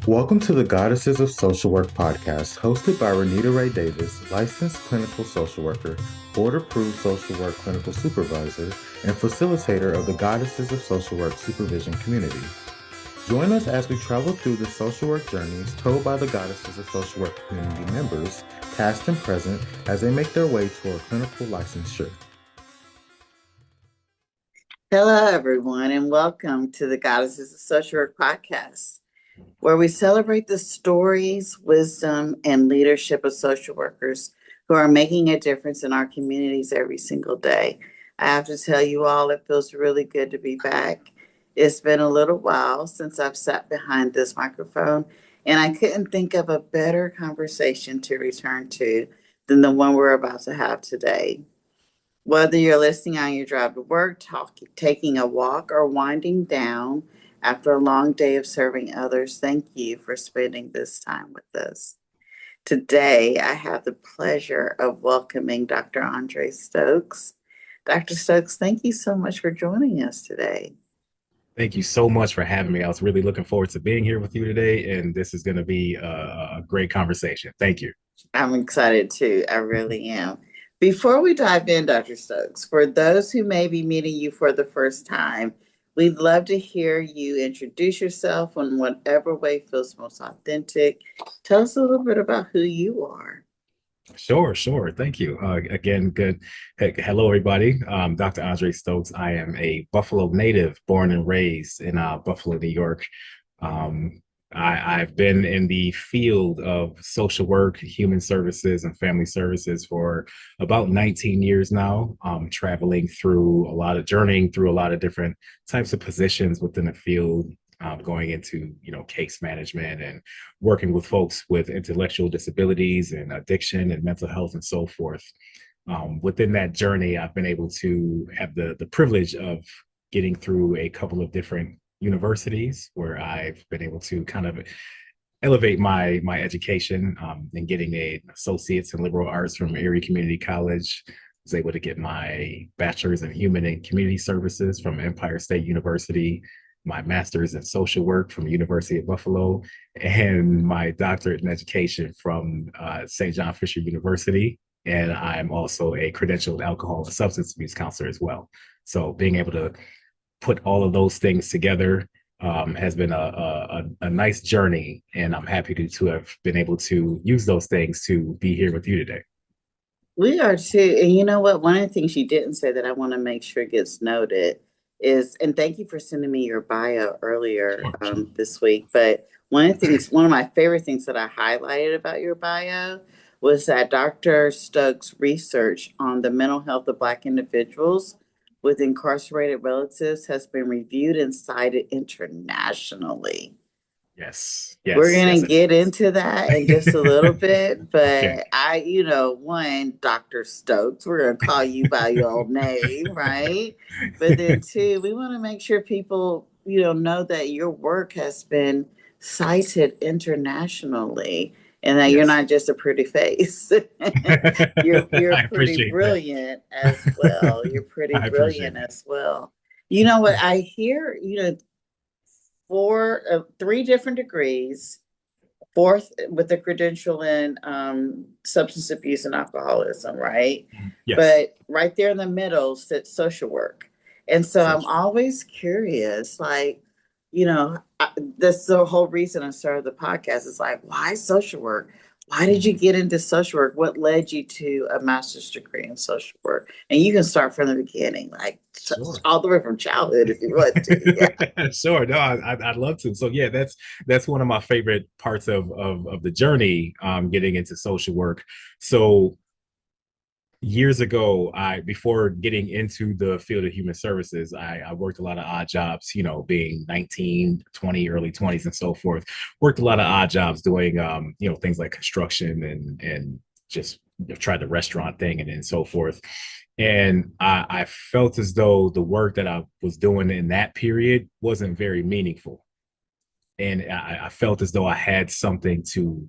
Welcome to the Goddesses of Social Work podcast, hosted by Renita Ray Davis, licensed clinical social worker, board-approved social work clinical supervisor, and facilitator of the Goddesses of Social Work supervision community. Join us as we travel through the social work journeys told by the Goddesses of Social Work community members, past and present, as they make their way toward clinical licensure. Hello, everyone, and welcome to the Goddesses of Social Work podcast, where we celebrate the stories, wisdom, and leadership of social workers who are making a difference in our communities every single day. I have to tell you all, it feels really good to be back. It's been a little while since I've sat behind this microphone, and I couldn't think of a better conversation to return to than the one we're about to have today. Whether you're listening on your drive to work, taking a walk, or winding down after a long day of serving others, thank you for spending this time with us. Today, I have the pleasure of welcoming Dr. Andre Stokes. Dr. Stokes, thank you so much for joining us today. Thank you so much for having me. I was really looking forward to being here with you today, and this is going to be a great conversation. Thank you. I'm excited too. I really am. Before we dive in, Dr. Stokes, for those who may be meeting you for the first time, we'd love to hear you introduce yourself in whatever way feels most authentic. Tell us a little bit about who you are. Sure. Thank you. Again, good. Hello, everybody. Dr. Andre Stokes. I am a Buffalo native, born and raised in Buffalo, New York. I've been in the field of social work, human services, and family services for about 19 years now, journeying through a lot of different types of positions within the field, going into, case management and working with folks with intellectual disabilities and addiction and mental health and so forth. Within that journey, I've been able to have the privilege of getting through a couple of different universities where I've been able to kind of elevate my education, and getting an associate's in liberal arts from Erie Community College. Was able to get my bachelor's in human and community services from Empire State University, my master's in social work from the University of Buffalo, and my doctorate in education from St. John Fisher University. And I'm also a credentialed alcohol and substance abuse counselor as well. So being able to put all of those things together has been a nice journey, and I'm happy to have been able to use those things to be here with you today. We are too. And you know what? One of the things you didn't say that I want to make sure gets noted is, and thank you for sending me your bio earlier this week. But one of my favorite things that I highlighted about your bio was that Dr. Stokes' research on the mental health of Black individuals with incarcerated relatives has been reviewed and cited internationally. Yes. We're going to get into that in just a little bit, but Okay. Dr. Stokes, we're going to call you by your old name, right? But then two, we want to make sure people, know that your work has been cited internationally and that you're Yes. not just a pretty face. You're I pretty appreciate that. brilliant as well. You're pretty I appreciate brilliant that. as well. You know what I hear, three different degrees, fourth with a credential in substance abuse and alcoholism, right? Yes. But right there in the middle sits social work. And so I'm Social. always curious, like, that's the whole reason I started the podcast. Is like, why social work? Why did you get into social work? What led you to a master's degree in social work? And you can start from the beginning, like Sure. all the way from childhood if you want to. Yeah. Sure. No, I'd love to. So yeah, that's one of my favorite parts of the journey, getting into social work. So years ago, before getting into the field of human services, I worked a lot of odd jobs, being 19, 20, early 20s and so forth. Worked a lot of odd jobs doing things like construction and just tried the restaurant thing and so forth. And I felt as though the work that I was doing in that period wasn't very meaningful. And I felt as though I had something to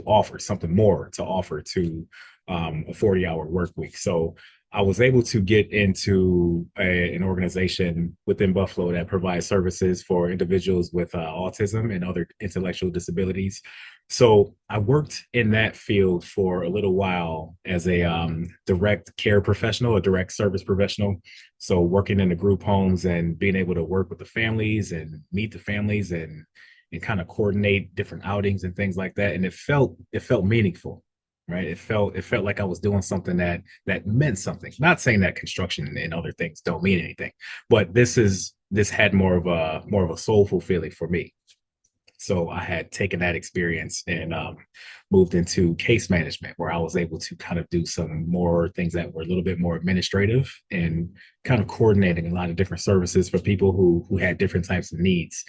offer, something more to offer to a 40-hour work week. So I was able to get into an organization within Buffalo that provides services for individuals with autism and other intellectual disabilities. So I worked in that field for a little while as a direct care professional, a direct service professional. So working in the group homes and being able to work with the families and meet the families and kind of coordinate different outings and things like that. And it felt meaningful, right? It felt like I was doing something that meant something. Not saying that construction and other things don't mean anything, but this had more of a soulful feeling for me. So I had taken that experience and moved into case management, where I was able to kind of do some more things that were a little bit more administrative and kind of coordinating a lot of different services for people who had different types of needs.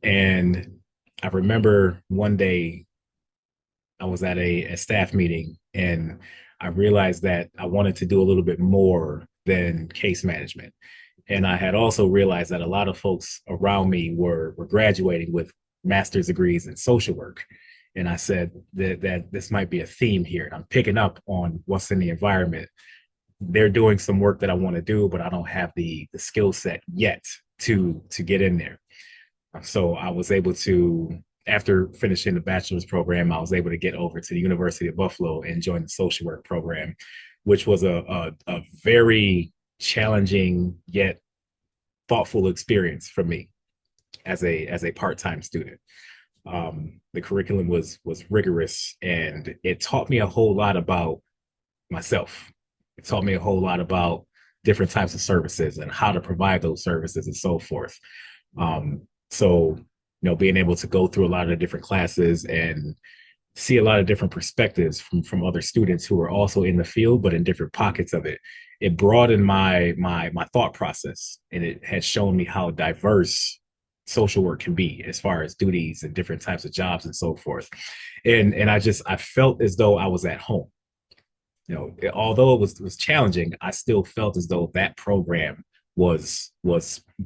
And I remember one day I was at a staff meeting and I realized that I wanted to do a little bit more than case management. And I had also realized that a lot of folks around me were graduating with master's degrees in social work. And I said that this might be a theme here. I'm picking up on what's in the environment. They're doing some work that I want to do, but I don't have the skill set yet to get in there. So I was able to, after finishing the bachelor's program, I was able to get over to the University of Buffalo and join the social work program, which was a very challenging yet thoughtful experience for me as a part-time student. The curriculum was rigorous and it taught me a whole lot about myself. It taught me a whole lot about different types of services and how to provide those services and so forth. So, being able to go through a lot of the different classes and see a lot of different perspectives from other students who are also in the field, but in different pockets of it, it broadened my thought process, and it has shown me how diverse social work can be as far as duties and different types of jobs and so forth. And I felt as though I was at home. Although it was challenging, I still felt as though that program was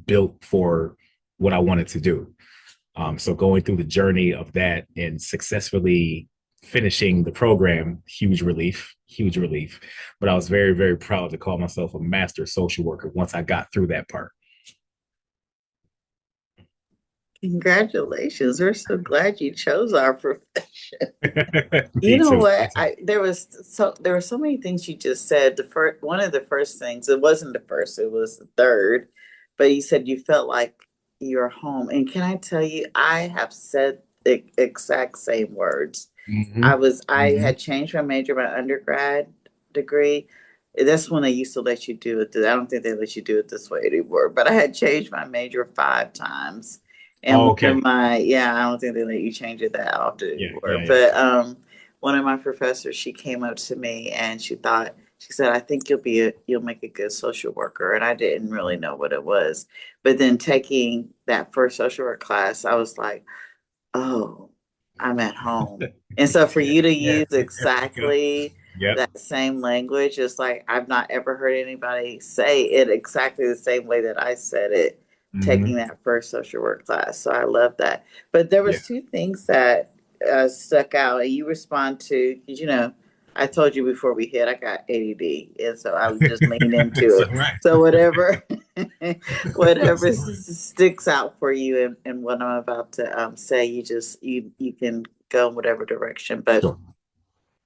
built for what I wanted to do. So going through the journey of that and successfully finishing the program, huge relief, huge relief. But I was very, very proud to call myself a master social worker once I got through that part. Congratulations. We're so glad you chose our profession. You Me know too. what? There were so many things you just said. The first one of the first things, it wasn't the first, it was the third, but you said you felt like you're home. And can I tell you, I have said the exact same words. Mm-hmm. I Mm-hmm. had changed my major, my undergrad degree. That's when they used to let you do it. I don't think they let you do it this way anymore. But I had changed my major 5 times. And Oh, one of okay. my, yeah, I don't think they let you change it that often Yeah, anymore. yeah, yeah. But one of my professors, she came up to me and she said, I think you'll make a good social worker. And I didn't really know what it was. But then taking that first social work class, I was like, oh, I'm at home. And so for you to Yeah, use there we go. exactly Yep. that same language, it's like I've not ever heard anybody say it exactly the same way that I said it taking Mm-hmm. that first social work class. So I love that. But there Yeah. was two things that stuck out, and you respond to because I told you before we hit, I got ADD, and so I would just lean into It's it. all right. So whatever, It's whatever all right. sticks out for you, and what I'm about to say, you can go in whatever direction. But Sure.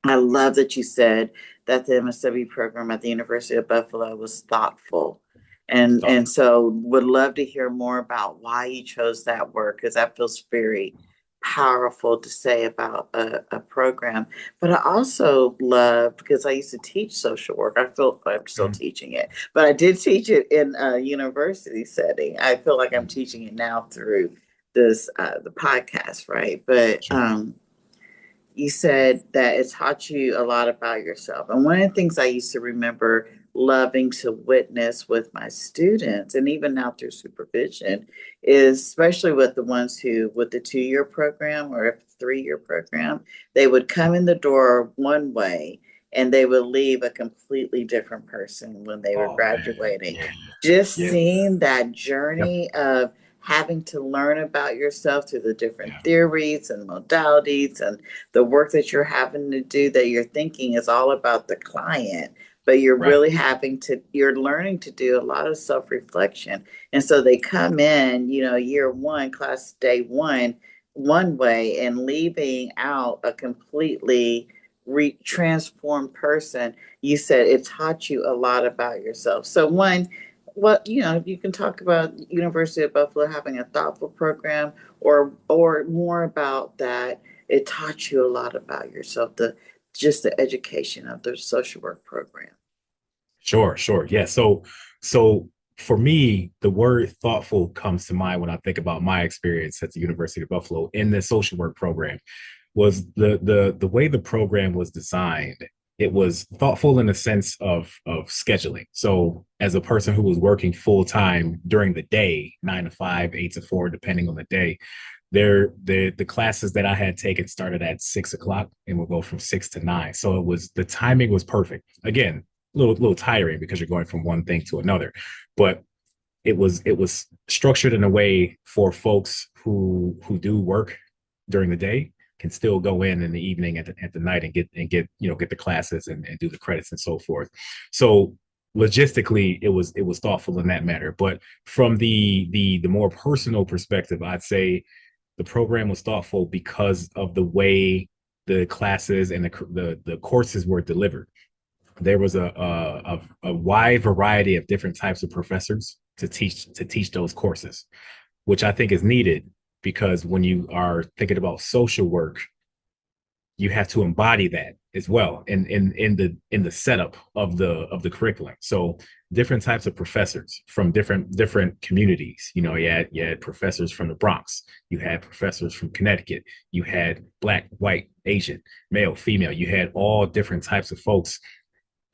I love that you said that the MSW program at the University of Buffalo was thoughtful. And Thoughtful. so would love to hear more about why you chose that work because that feels very powerful to say about a program. But I also love because I used to teach social work. I feel I'm still Mhm. teaching it, but I did teach it in a university setting. I feel like I'm teaching it now through this the podcast, right? But Sure. you said that it taught you a lot about yourself. And one of the things I used to remember loving to witness with my students, and even now through supervision, is especially with the ones who, with the 2 year program or a 3 year program, they would come in the door one way and they would leave a completely different person when they were Oh man. graduating. Yeah. Just Yeah. seeing that Yep. journey of having to learn about yourself through the different Yeah. theories and modalities and the work that you're having to do that you're thinking is all about the client, but you're Right. really you're learning to do a lot of self-reflection. And so they come in, year one, class day one way, and leaving out a completely transformed person. You said it taught you a lot about yourself. So one, what you can talk about University of Buffalo having a thoughtful program, or more about that it taught you a lot about yourself, the education of the social work program. Sure, sure. Yeah. So for me, the word thoughtful comes to mind when I think about my experience at the University of Buffalo in the social work program. Was the way the program was designed, it was thoughtful in the sense of scheduling. So as a person who was working full time during the day, 9 to 5, 8 to 4, depending on the day, the classes that I had taken started at 6 o'clock and would go from 6 to 9. So the timing was perfect. Again, little tiring because you're going from one thing to another, but it was structured in a way for folks who do work during the day can still go in the evening at the night and get the classes and do the credits and so forth. So logistically, it was thoughtful in that matter. But from the more personal perspective, I'd say the program was thoughtful because of the way the classes and the courses were delivered. There was a wide variety of different types of professors to teach those courses, which I think is needed because when you are thinking about social work, you have to embody that as well in the setup of the curriculum. So different types of professors from different communities. You had professors from the Bronx, you had professors from Connecticut, you had black, white, Asian, male, female. You had all different types of folks.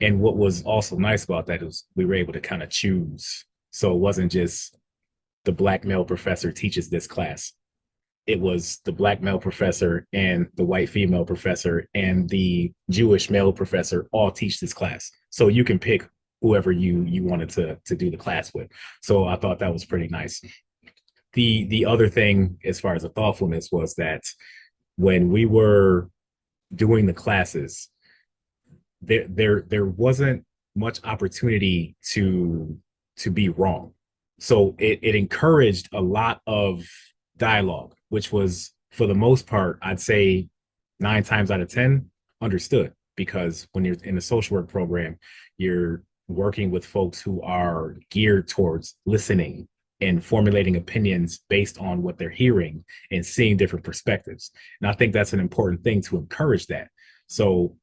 And what was also nice about that is we were able to kind of choose. So it wasn't just the black male professor teaches this class. It was the black male professor and the white female professor and the Jewish male professor all teach this class. So you can pick whoever you wanted to do the class with. So I thought that was pretty nice. The other thing as far as the thoughtfulness was that when we were doing the classes, there wasn't much opportunity to be wrong. So it encouraged a lot of dialogue, which was for the most part, I'd say 9 times out of 10 understood, because when you're in the social work program, you're working with folks who are geared towards listening and formulating opinions based on what they're hearing and seeing different perspectives. And I think that's an important thing to encourage that. So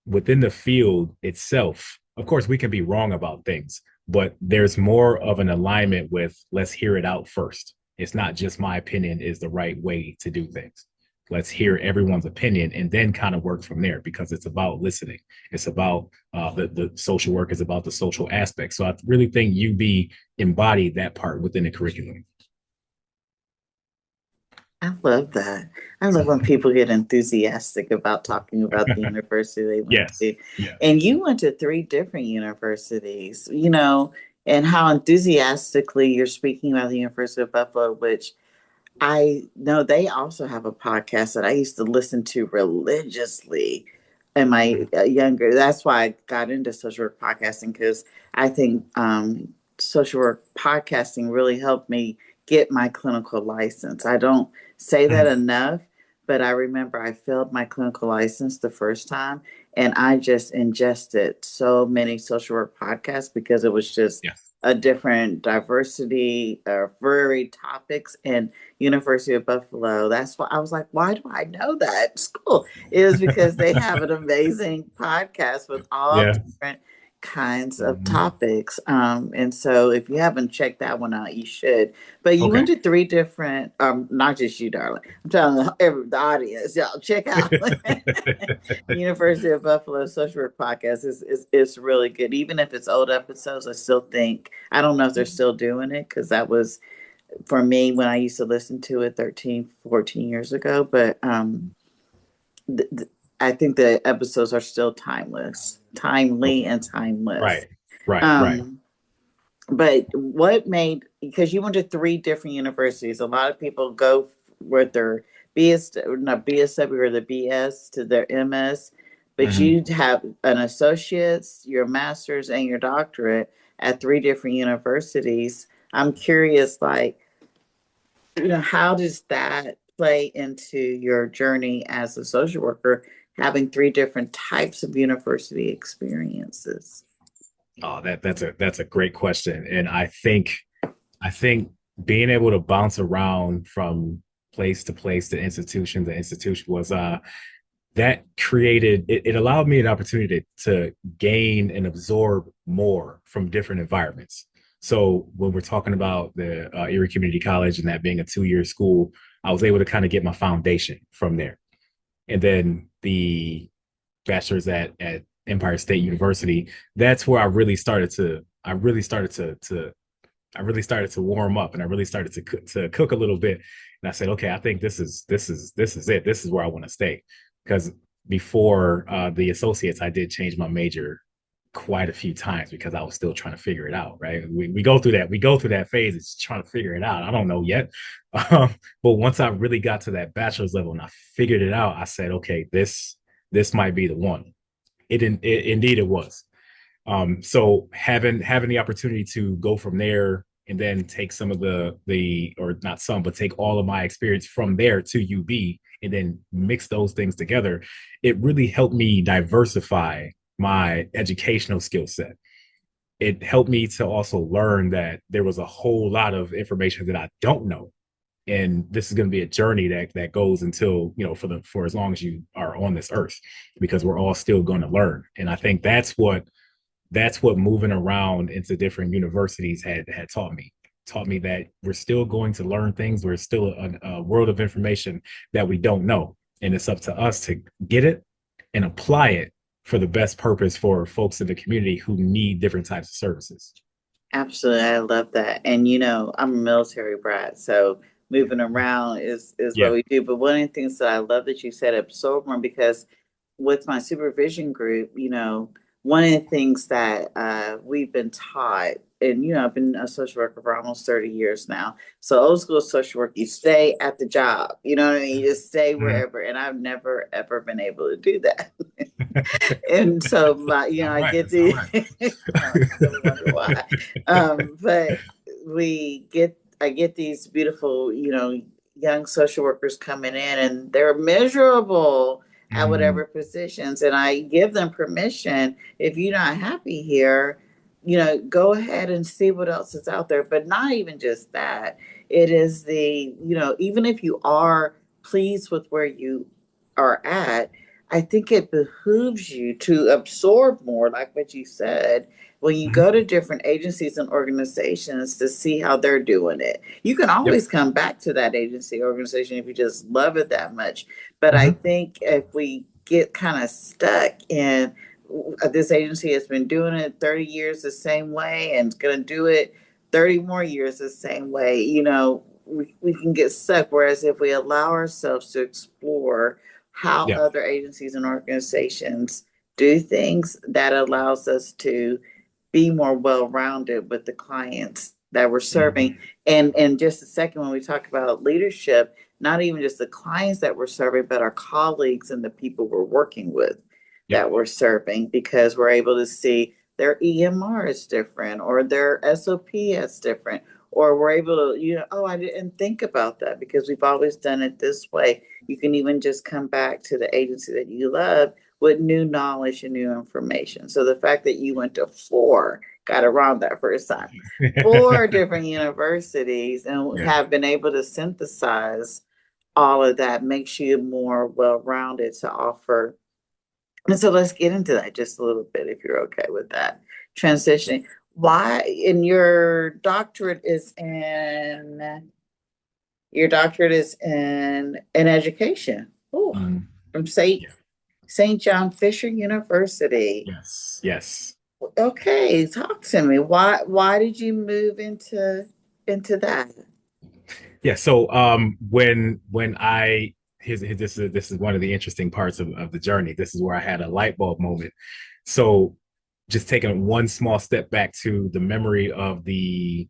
within the field itself, of course, we can be wrong about things, but there's more of an alignment with let's hear it out first. It's not just my opinion is the right way to do things. Let's hear everyone's opinion and then kind of work from there, because it's about listening. It's about the social work is about the social aspect. So I really think UB embodied that part within the curriculum. I love that. I love when people get enthusiastic about talking about the university they went Yes. to. Yeah. And you went to three different universities, and how enthusiastically you're speaking about the University of Buffalo, which I know they also have a podcast that I used to listen to religiously in my younger. That's why I got into social work podcasting, because I think social work podcasting really helped me get my clinical license. I don't say that enough, but I remember I failed my clinical license the first time, and I just ingested so many social work podcasts because it was just Yeah. a different diversity of varied topics. And University of Buffalo, that's why I was like, why do I know that school? It was because they have an amazing podcast with all Yeah. different kinds of Mhm. topics. And so if you haven't checked that one out, you should. But you Okay. went to three different, not just you, darling. I'm telling the audience, y'all check out University of Buffalo Social Work Podcast. Is really good. Even if it's old episodes, I still think, I don't know if they're still doing it, because that was for me when I used to listen to it 13, 14 years ago. But th- th- I think the episodes are still timely and timeless. Right. Right. Right. Um, but what made, because you went to three different universities, a lot of people go with their BS, not BSW or the BS to their MS, but you have an associate's, your master's, and your doctorate at three different universities. I'm curious, like, how does that play into your journey as a social worker, having three different types of university experiences? Oh, that's a great question, and I think being able to bounce around from place to place to institution was that created it allowed me an opportunity to gain and absorb more from different environments. So when we're talking about the Erie Community College and that being a 2-year school, I was able to kind of get my foundation from there. And then the bachelor's at Empire State University, that's where I really started to warm up, and I really started to cook a little bit. And I said, okay, I think this is it. This is where I want to stay. Because before the associates, I did change my major quite a few times because I was still trying to figure it out. Right? We go through that phase. It's trying to figure it out. I don't know yet. But once I really got to that bachelor's level and I figured it out, I said, okay, this might be the one. Indeed it was. So having the opportunity to go from there and then take some of the or not some, but take all of my experience from there to UB and then mix those things together, it really helped me diversify my educational skill set. It helped me to also learn that there was a whole lot of information that I don't know. And this is going to be a journey that goes until, for as long as you are on this earth, because we're all still going to learn. And I think that's what moving around into different universities had taught me that we're still going to learn things. We're still a world of information that we don't know, and it's up to us to get it and apply it for the best purpose for folks in the community who need different types of services. Absolutely, I love that. And I'm a military brat, so moving around is what Yeah. we do. But one of the things that I love that you said, absorb more, because with my supervision group, one of the things that we've been taught, and I've been a social worker for almost 30 years now. So old school social work, you stay at the job, you know what I mean? You just stay Mhm. wherever. And I've never ever been able to do that. And so I get That's all the right. I really wonder why. But I get these beautiful, young social workers coming in, and they're miserable at Mm, whatever positions. And I give them permission, if you're not happy here, go ahead and see what else is out there. But not even just that. It is even if you are pleased with where you are at, I think it behooves you to absorb more, like what you said, when you mhm. go to different agencies and organizations to see how they're doing it. You can Yep. always come back to that agency organization if you just love it that much. But I Mhm. think if we get kind of stuck in this agency has been doing it 30 years the same way and it's going to do it 30 more years the same way, we can get stuck. Whereas if we allow ourselves to explore how Yep. other agencies and organizations do things, that allows us to be more well-rounded with the clients that we're serving. Mhm. And just a second, when we talk about leadership, not even just the clients that we're serving, but our colleagues and the people we're working with Yep. that we're serving, because we're able to see their EMR is different or their SOP is different, or we're able to, oh, I didn't think about that because we've always done it this way. You can even just come back to the agency that you love with new knowledge and new information. So the fact that you went to got around that first time, four different universities and Yeah. have been able to synthesize all of that makes you more well-rounded to offer. And so let's get into that just a little bit, if you're okay with that transitioning. Why, in your doctorate is in education. Oh, Mm, from St. John Fisher University. yes. Yes. Okay, talk to me. Why did you move into that? Yeah. So when I this is one of the interesting parts of the journey. This is where I had a light bulb moment. So just taking one small step back to the memory of the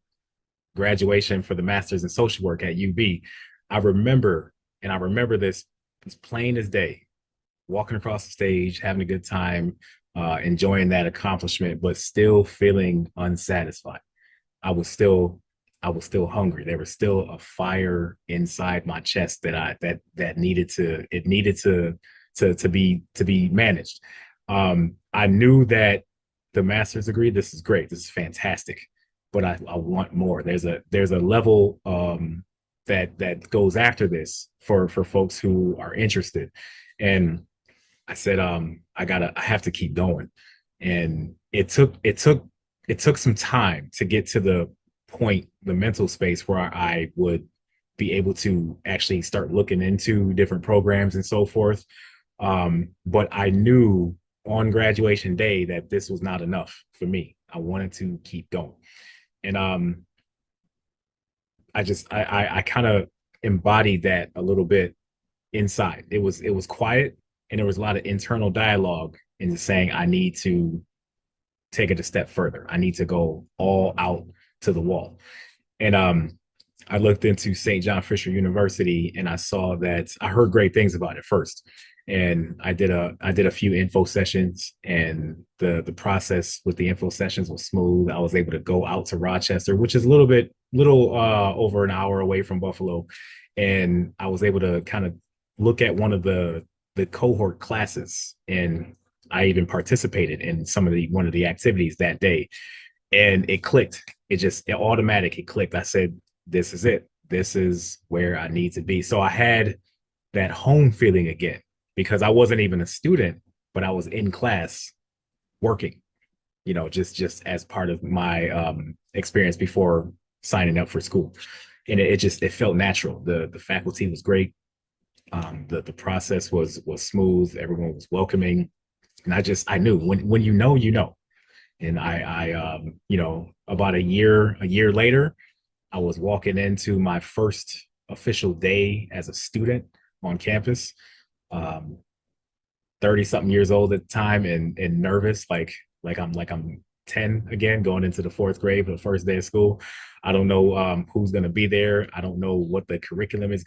graduation for the master's in social work at UB, I remember, and I remember this as plain as day, walking across the stage, having a good time, enjoying that accomplishment, but still feeling unsatisfied. I was still I was still hungry. There was still a fire inside my chest that needed to it needed to be managed. I knew that the master's degree, this is great, this is fantastic, but I want more. There's a level that goes after this for folks who are interested. And I said, I have to keep going. And it took some time to get to the point, the mental space where I would be able to actually start looking into different programs and so forth. But I knew on graduation day that this was not enough for me. I wanted to keep going. And I kind of embodied that a little bit inside. It was quiet, and there was a lot of internal dialogue into saying I need to take it a step further. I need to go all out to the wall. And I looked into St. John Fisher University, and I saw that I heard great things about it first. And I did a few info sessions, and the process with the info sessions was smooth. I was able to go out to Rochester, which is a little over an hour away from Buffalo, and I was able to kind of look at one of the cohort classes, and I even participated in one of the activities that day, and it clicked. It clicked. I said, this is it. This is where I need to be. So I had that home feeling again, because I wasn't even a student, but I was in class working, just as part of my experience before signing up for school. And it felt natural. The faculty was great. The process was smooth. Everyone was welcoming. And I knew when you know. And about a year later, I was walking into my first official day as a student on campus. 30 something years old at the time, and nervous, like I'm 10 again, going into the fourth grade for the first day of school. I don't know who's going to be there. I don't know what the curriculum is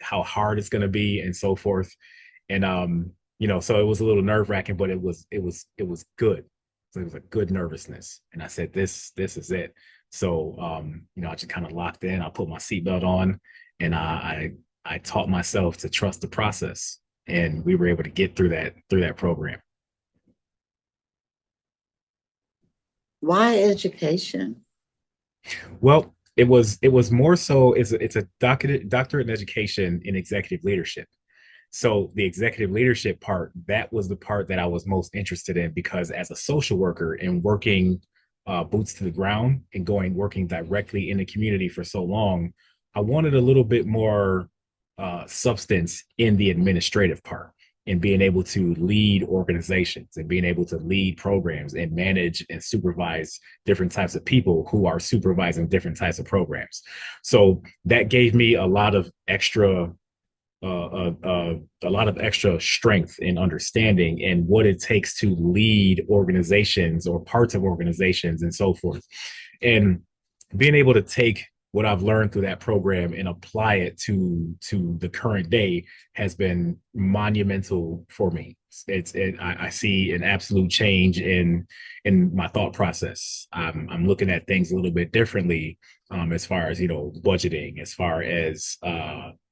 how hard it's going to be, and so forth. And so it was a little nerve wracking, but it was good. So it was a good nervousness, and I said, this is it. So I just kind of locked in. I put my seatbelt on, and I taught myself to trust the process, and we were able to get through that program. Why education? Well, it was more so, it's a doctorate in education in executive leadership. So the executive leadership part, that was the part that I was most interested in, because as a social worker and working boots to the ground and working directly in the community for so long, I wanted a little bit more substance in the administrative part, and being able to lead organizations and being able to lead programs and manage and supervise different types of people who are supervising different types of programs. So that gave me a lot of extra strength and understanding and what it takes to lead organizations or parts of organizations and so forth. And being able to take what I've learned through that program and apply it to the current day has been monumental for me. I see an absolute change in my thought process. I'm looking at things a little bit differently, as far as budgeting, as far as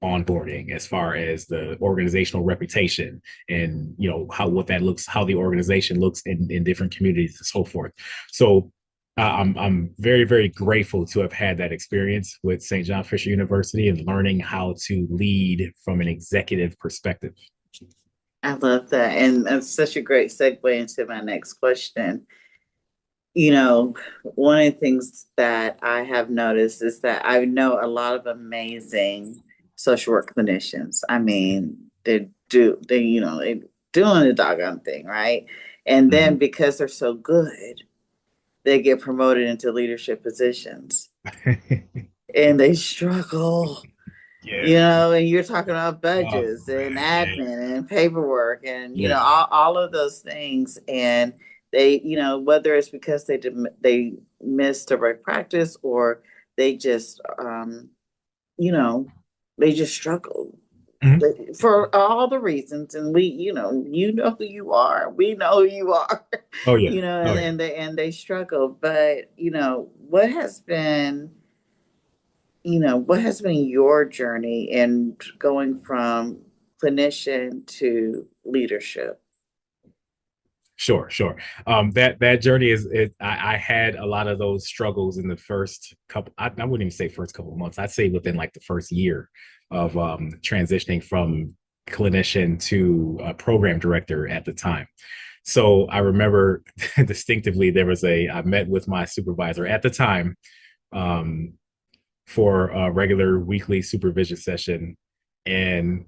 onboarding, as far as the organizational reputation, and how the organization looks in different communities and so forth. So I'm very, very grateful to have had that experience with St. John Fisher University and learning how to lead from an executive perspective. I love that. And that's such a great segue into my next question. One of the things that I have noticed is that I know a lot of amazing social work clinicians. I mean, they doing the doggone thing, right? And then Mhm. because they're so good, they get promoted into leadership positions and they struggle, Yeah, and you're talking about oh budgets and man, yeah, admin and paperwork and, yeah. all of those things. And they, whether it's because they missed a right practice, or they just, you know, they just struggle. Mhm. for all the reasons, and we, you know who you are, we know who you are, Oh yeah. Oh yeah. and they struggle. But what has been your journey in going from clinician to leadership? Sure, sure. That journey I had a lot of those struggles in the first couple. I wouldn't even say first couple of months. I'd say within like the first year of transitioning from clinician to program director at the time. So I remember distinctively I met with my supervisor at the time um, for a regular weekly supervision session, and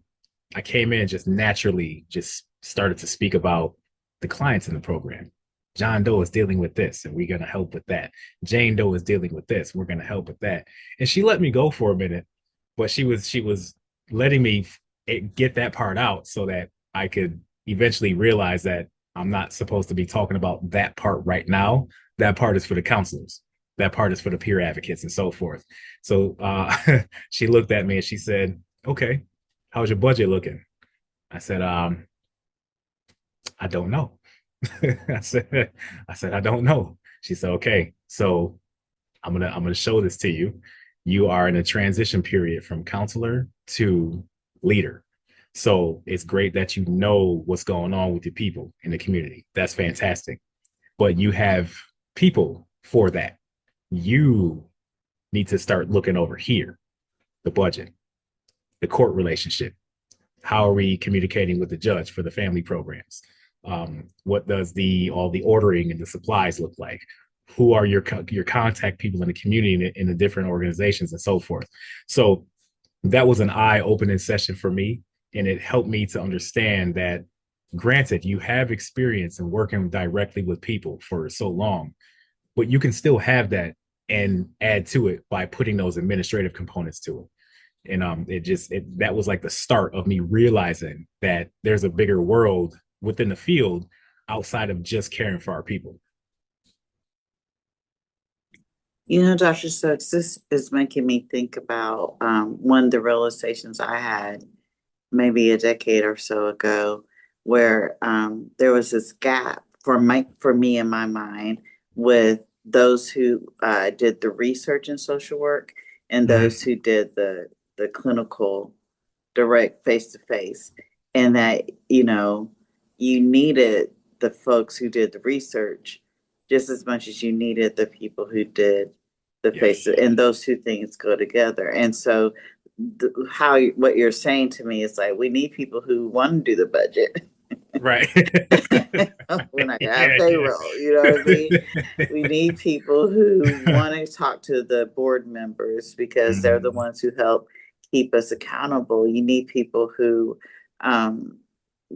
I came in just naturally, just started to speak about the clients in the program. John Doe is dealing with this, and we're going to help with that. Jane Doe is dealing with this, we're going to help with that. And she let me go for a minute, but she was letting me get that part out so that I could eventually realize that I'm not supposed to be talking about that part right now. That part is for the counselors. That part is for the peer advocates and so forth. So she looked at me and she said, "Okay, how's your budget looking?" I said, I don't know. I said, I don't know. She said, okay, so I'm gonna show this to you. You are in a transition period from counselor to leader. So it's great that you know what's going on with your people in the community. That's fantastic. But you have people for that. You need to start looking over here, the budget, the court relationship. How are we communicating with the judge for the family programs? What does all the ordering and the supplies look like? Who are your contact people in the community in the different organizations and so forth? So that was an eye-opening session for me, and it helped me to understand that, granted, you have experience in working directly with people for so long, but you can still have that and add to it by putting those administrative components to it. And that was like the start of me realizing that there's a bigger world within the field outside of just caring for our people. Dr. Stokes, this is making me think about one of the realizations I had maybe a decade or so ago, where there was this gap for me in my mind with those who did the research in social work and Mm-hmm. those who did the clinical direct face to face, and that you needed the folks who did the research just as much as you needed the people who did the Yeah. face, and those two things go together. And so what you're saying to me is like, we need people who want to do the budget. Right. We're not gonna have Yeah, payroll, you know what I mean? yeah. We need people who want to talk to the board members because they're the Mhm. ones who help keep us accountable. You need people who um,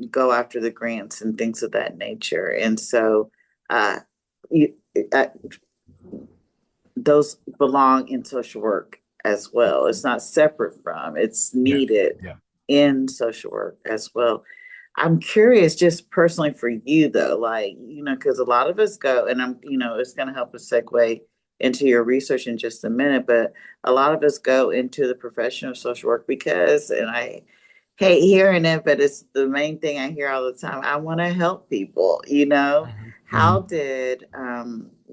go after the grants and things of that nature. And so uh, you, uh, those belong in social work as well. It's not separate from, it's Yeah. needed Yeah. in social work as well. I'm curious, just personally for you though, like, because a lot of us go, and it's going to help us segue into your research in just a minute, but a lot of us go into the profession of social work because, and I hate hearing it, but it's the main thing I hear all the time. I want to help people. Mhm. How Mhm. did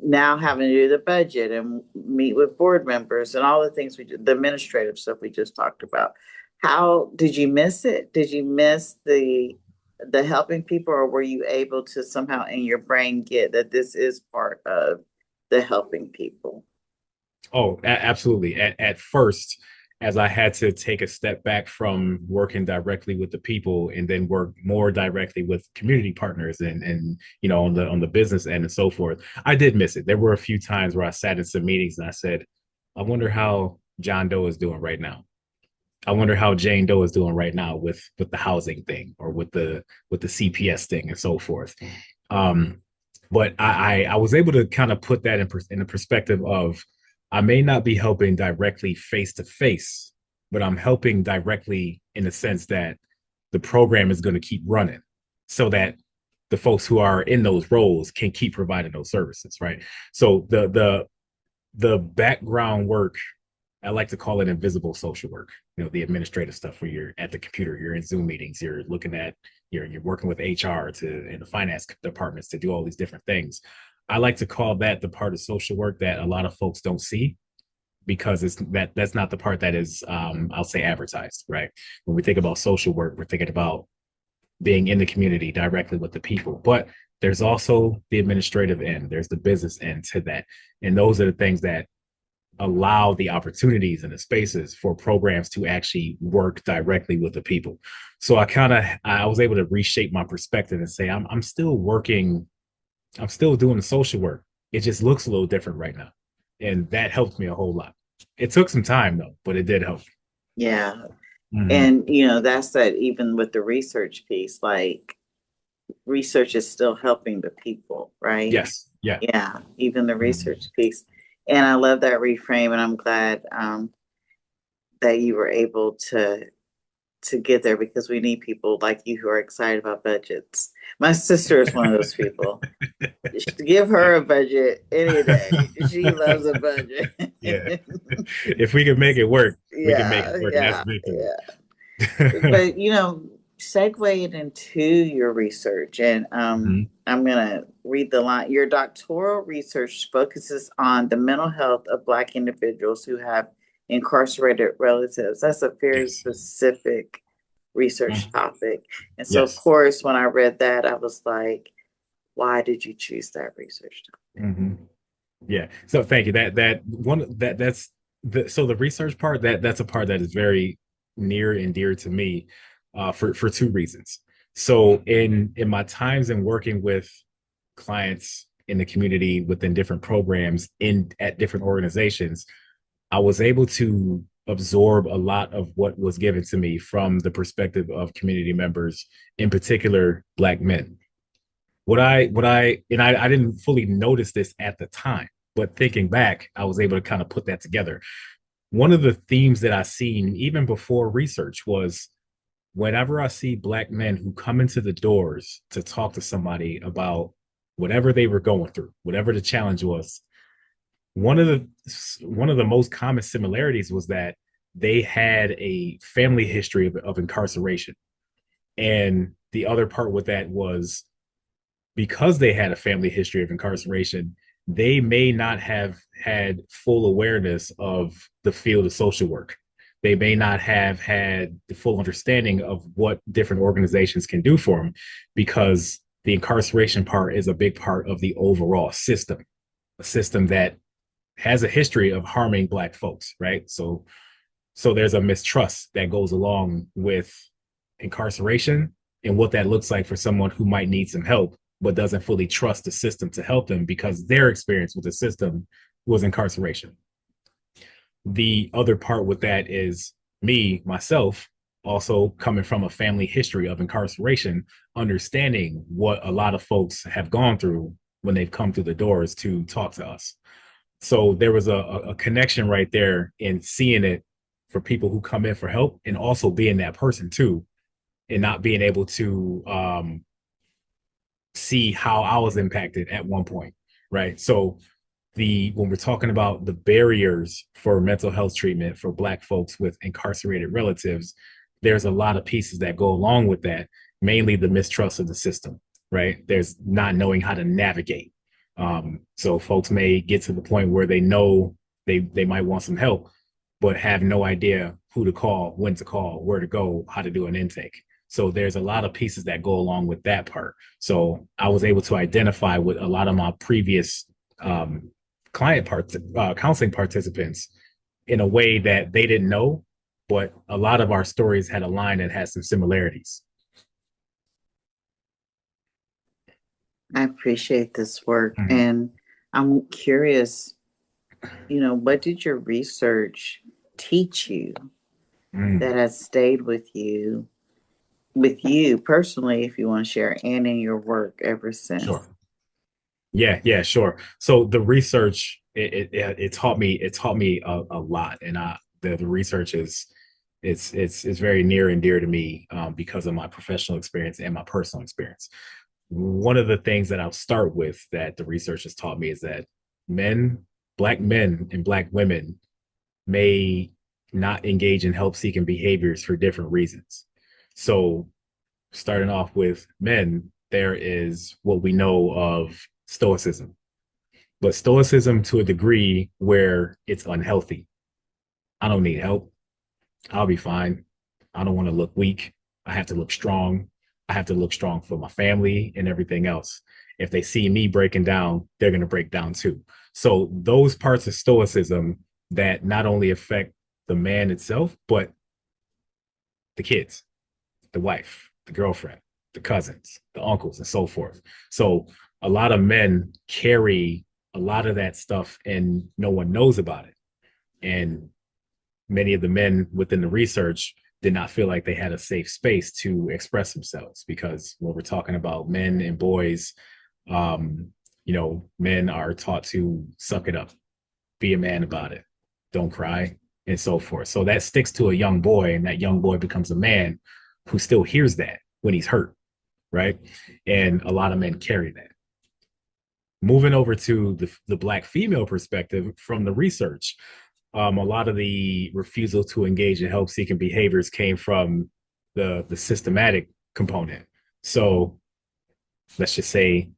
now having to do the budget and meet with board members and all the things the administrative stuff we just talked about? How did you miss it? Did you miss the helping people, or were you able to somehow in your brain get that this is part of the helping people? Oh, absolutely. At first, as I had to take a step back from working directly with the people and then work more directly with community partners and on the business end and so forth, I did miss it. There were a few times where I sat in some meetings and I said, I wonder how John Doe is doing right now. I wonder how Jane Doe is doing right now with the housing thing or with the CPS thing and so forth. Um, but I was able to kind of put that in the perspective of, I may not be helping directly face to face, but I'm helping directly in the sense that the program is going to keep running so that the folks who are in those roles can keep providing those services, right? So the background work I like to call it invisible social work. The administrative stuff where you're at the computer, you're in Zoom meetings, you're looking at, you're working with HR and the finance departments to do all these different things. I like to call that the part of social work that a lot of folks don't see because that's not the part that is, I'll say, advertised, right? When we think about social work, we're thinking about being in the community directly with the people, but there's also the administrative end, there's the business end to that, and those are the things that allow the opportunities and the spaces for programs to actually work directly with the people. So I was able to reshape my perspective and say I'm still working, I'm still doing the social work. It just looks a little different right now, and that helped me a whole lot. It took some time though, but it did help. Yeah. Mm-hmm. And, that's that even with the research piece, like research is still helping the people, right? Yes. Yeah. Yeah. Even the Mm-hmm. research piece. And I love that reframe. And I'm glad that you were able to get there because we need people like you who are excited about budgets. My sister is one of those people. Give her a budget any day. She loves a budget. Yeah. If we can make it work, we can make it Yeah, work, and that's yeah, victory. yeah. But segue it into your research, and Mhm. I'm gonna read the line. Your doctoral research focuses on the mental health of Black individuals who have incarcerated relatives. That's a very Yes. specific research Mhm. topic, and so of Yes. course, when I read that, I was like, "Why did you choose that research topic?" Mhm. Yeah. So thank you. That's the research part, that's a part that is very near and dear to me, for two reasons. So in my times in working with clients in the community within different programs in at different organizations, I was able to absorb a lot of what was given to me from the perspective of community members, in particular Black men. I didn't fully notice this at the time, but thinking back, I was able to kind of put that together. One of the themes that I seen even before research was whenever I see Black men who come into the doors to talk to somebody about whatever they were going through, whatever the challenge was, one of the most common similarities was that they had a family history of incarceration. And the other part with that was because they had a family history of incarceration, they may not have had full awareness of the field of social work. They may not have had the full understanding of what different organizations can do for them because the incarceration part is a big part of the overall system, a system that has a history of harming Black folks, right? So there's a mistrust that goes along with incarceration and what that looks like for someone who might need some help but doesn't fully trust the system to help them because their experience with the system was incarceration. The other part with that is me, myself, also coming from a family history of incarceration, understanding what a lot of folks have gone through when they've come through the doors to talk to us. So there was a connection right there in seeing it for people who come in for help and also being that person too, and not being able to see how I was impacted at one point, right? So when we're talking about the barriers for mental health treatment for Black folks with incarcerated relatives, there's a lot of pieces that go along with that, mainly the mistrust of the system, right? There's not knowing how to navigate. So folks may get to the point where they know they might want some help, but have no idea who to call, when to call, where to go, how to do an intake. So there's a lot of pieces that go along with that part. So I was able to identify with a lot of my previous um, counseling participants in a way that they didn't know, but a lot of our stories had aligned and had some similarities. I appreciate this work, Mm-hmm. and I'm curious, what did your research teach you Mm-hmm. that has stayed with you personally, if you want to share, and in your work ever since? Sure. Yeah, sure. So the research it taught me a lot, and the research is it's very near and dear to me because of my professional experience and my personal experience. One of the things that I'll start with that the research has taught me is that men, Black men and Black women may not engage in help seeking behaviors for different reasons. So, starting off with men, there is what we know of stoicism, but stoicism to a degree where it's unhealthy. I don't need help. I'll be fine. I don't want to look weak. I have to look strong. I have to look strong for my family and everything else. If they see me breaking down, they're going to break down too. So, those parts of stoicism that not only affect the man itself, but the kids, the wife, the girlfriend, the cousins, the uncles, and so forth. So, a lot of men carry a lot of that stuff and no one knows about it. And many of the men within the research did not feel like they had a safe space to express themselves, because when we're talking about men and boys, men are taught to suck it up, be a man about it, don't cry, and so forth. So that sticks to a young boy, and that young boy becomes a man who still hears that when he's hurt, right? And a lot of men carry that. Moving over to the Black female perspective from the research, a lot of the refusal to engage in help seeking behaviors came from the systematic component. So let's just say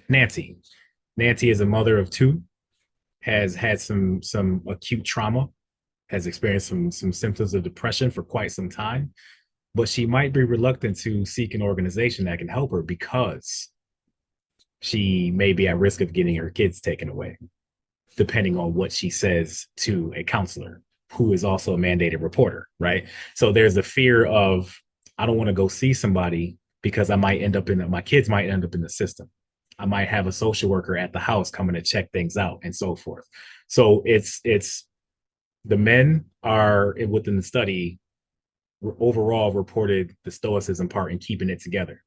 Nancy. Nancy is a mother of two, has had some acute trauma, has experienced some symptoms of depression for quite some time, but she might be reluctant to seek an organization that can help her because she may be at risk of getting her kids taken away, depending on what she says to a counselor who is also a mandated reporter, right? So there's a fear of, I don't want to go see somebody because my kids might end up in the system. I might have a social worker at the house coming to check things out and so forth. So it's the men are within the study overall reported the stoicism part and keeping it together.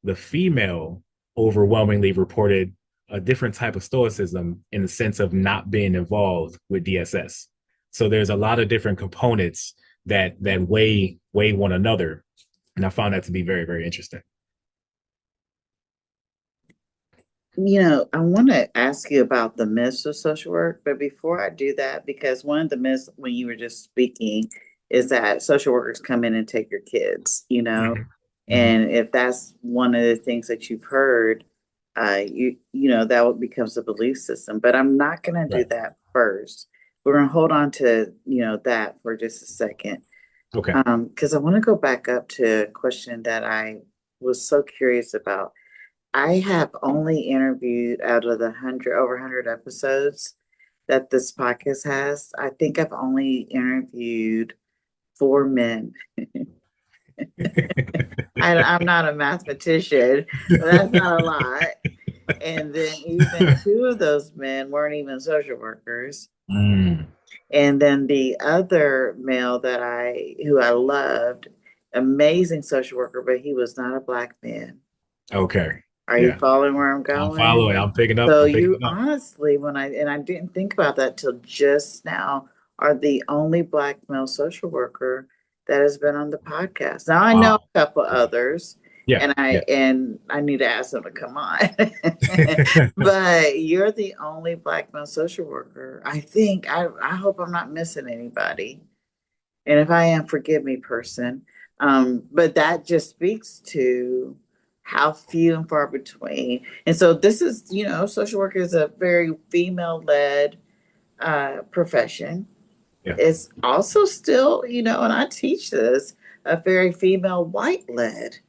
The female overwhelmingly reported a different type of stoicism in the sense of not being involved with DSS. So there's a lot of different components that weigh one another, and I found that to be very, very interesting. I want to ask you about the myths of social work, but before I do that, because one of the myths when you were just speaking is that social workers come in and take your kids, Mm-hmm. and if that's one of the things that you've heard, that becomes a belief system. But I'm not going to do Right. that first. We're going to hold on to, that for just a second. Okay. Because I want to go back up to a question that I was so curious about. I have only interviewed out of the over 100 episodes that this podcast has. I think I've only interviewed 4 men. I'm not a mathematician, but that's not a lot. And then even 2 of those men weren't even social workers. Mm. And then the other male who I loved, amazing social worker, but he was not a Black man. Okay. Are you Yeah. following where I'm I'm going? following. I'm picking up. So I'm picking you it up. honestly, I didn't think about that till just now, are the only Black male social worker that has been on the podcast. Now I know Wow. a couple others, Yeah. and Yeah. I need to ask them to come on. But you're the only Black male social worker. I think I hope I'm not missing anybody. And if I am, forgive me, person. But that just speaks to how few and far between. And so this is, social work is a very female-led profession. Yeah. It's also still, and I teach this, a very female white-led Yes.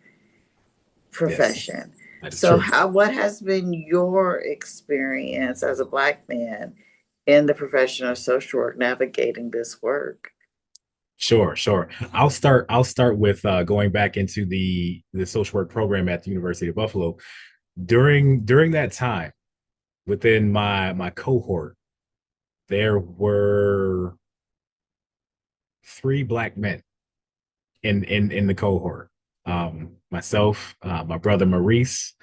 profession. That is So true. what has been your experience as a Black man in the profession of social work navigating this work? Sure, sure. I'll start with going back into the social work program at the University of Buffalo. During that time, within my cohort, there were 3 Black men in the cohort. Myself, my brother Maurice,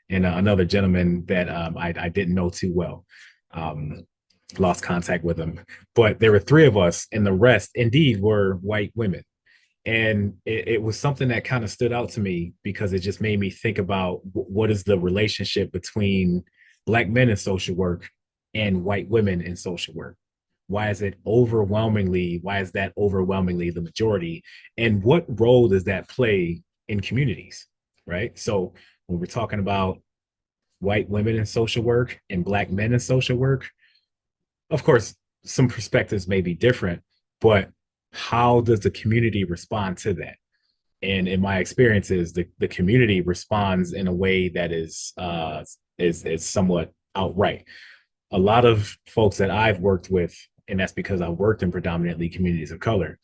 and another gentleman that I didn't know too well. Lost contact with him, but there were 3 of us, and the rest indeed were white women. And it was something that kind of stood out to me because it just made me think about what is the relationship between Black men in social work and white women in social work. Why is it overwhelmingly, why is that overwhelmingly the majority? And what role does that play in communities, right? So when we're talking about white women in social work and black men in social work, of course, some perspectives may be different, but how does the community respond to that? And in my experiences, the community responds in a way that is somewhat outright. A lot of folks that I've worked with, and that's because I worked in predominantly communities of color,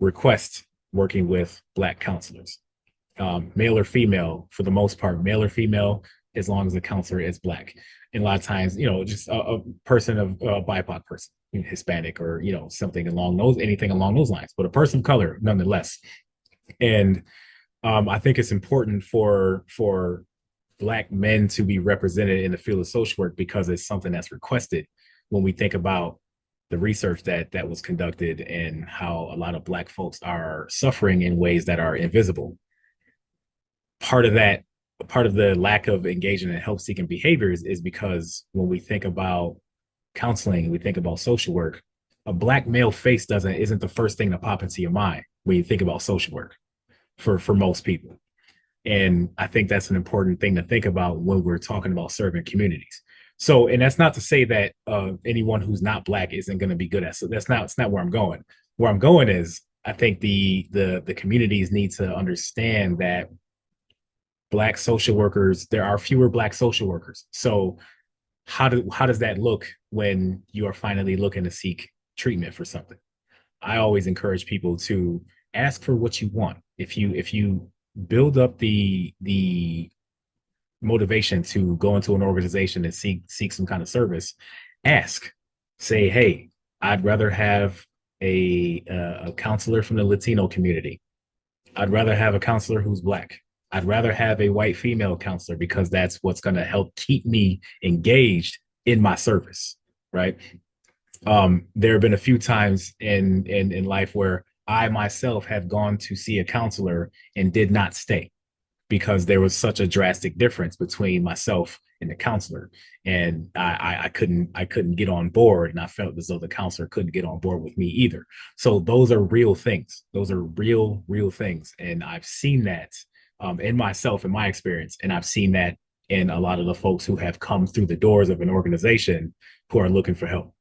request working with Black counselors, male or female, for the most part, male or female, as long as the counselor is Black. And a lot of times, just a person of a BIPOC person, Hispanic, or something along those, anything along those lines, but a person of color nonetheless. And I think it's important for Black men to be represented in the field of social work because it's something that's requested when we think about the research that was conducted and how a lot of Black folks are suffering in ways that are invisible. Part of that, part of the lack of engagement and help seeking behaviors is because when we think about counseling, we think about social work, a Black male face isn't the first thing to pop into your mind when you think about social work for most people. And I think that's an important thing to think about when we're talking about serving communities. So, and that's not to say that anyone who's not Black isn't going to be good at. So it's not where I'm going. Where I'm going is I think the communities need to understand that Black social workers, there are fewer Black social workers. So how does that look when you are finally looking to seek treatment for something? I always encourage people to ask for what you want. If you build up the motivation to go into an organization and seek some kind of service, ask, say, hey, I'd rather have a counselor from the Latino community. I'd rather have a counselor who's Black. I'd rather have a white female counselor because that's what's going to help keep me engaged in my service, right? There have been a few times in life where I myself have gone to see a counselor and did not stay because there was such a drastic difference between myself and the counselor, and I couldn't get on board, and I felt as though the counselor couldn't get on board with me either. So those are real things. Those are real things, and I've seen that in myself, in my experience, and I've seen that in a lot of the folks who have come through the doors of an organization who are looking for help.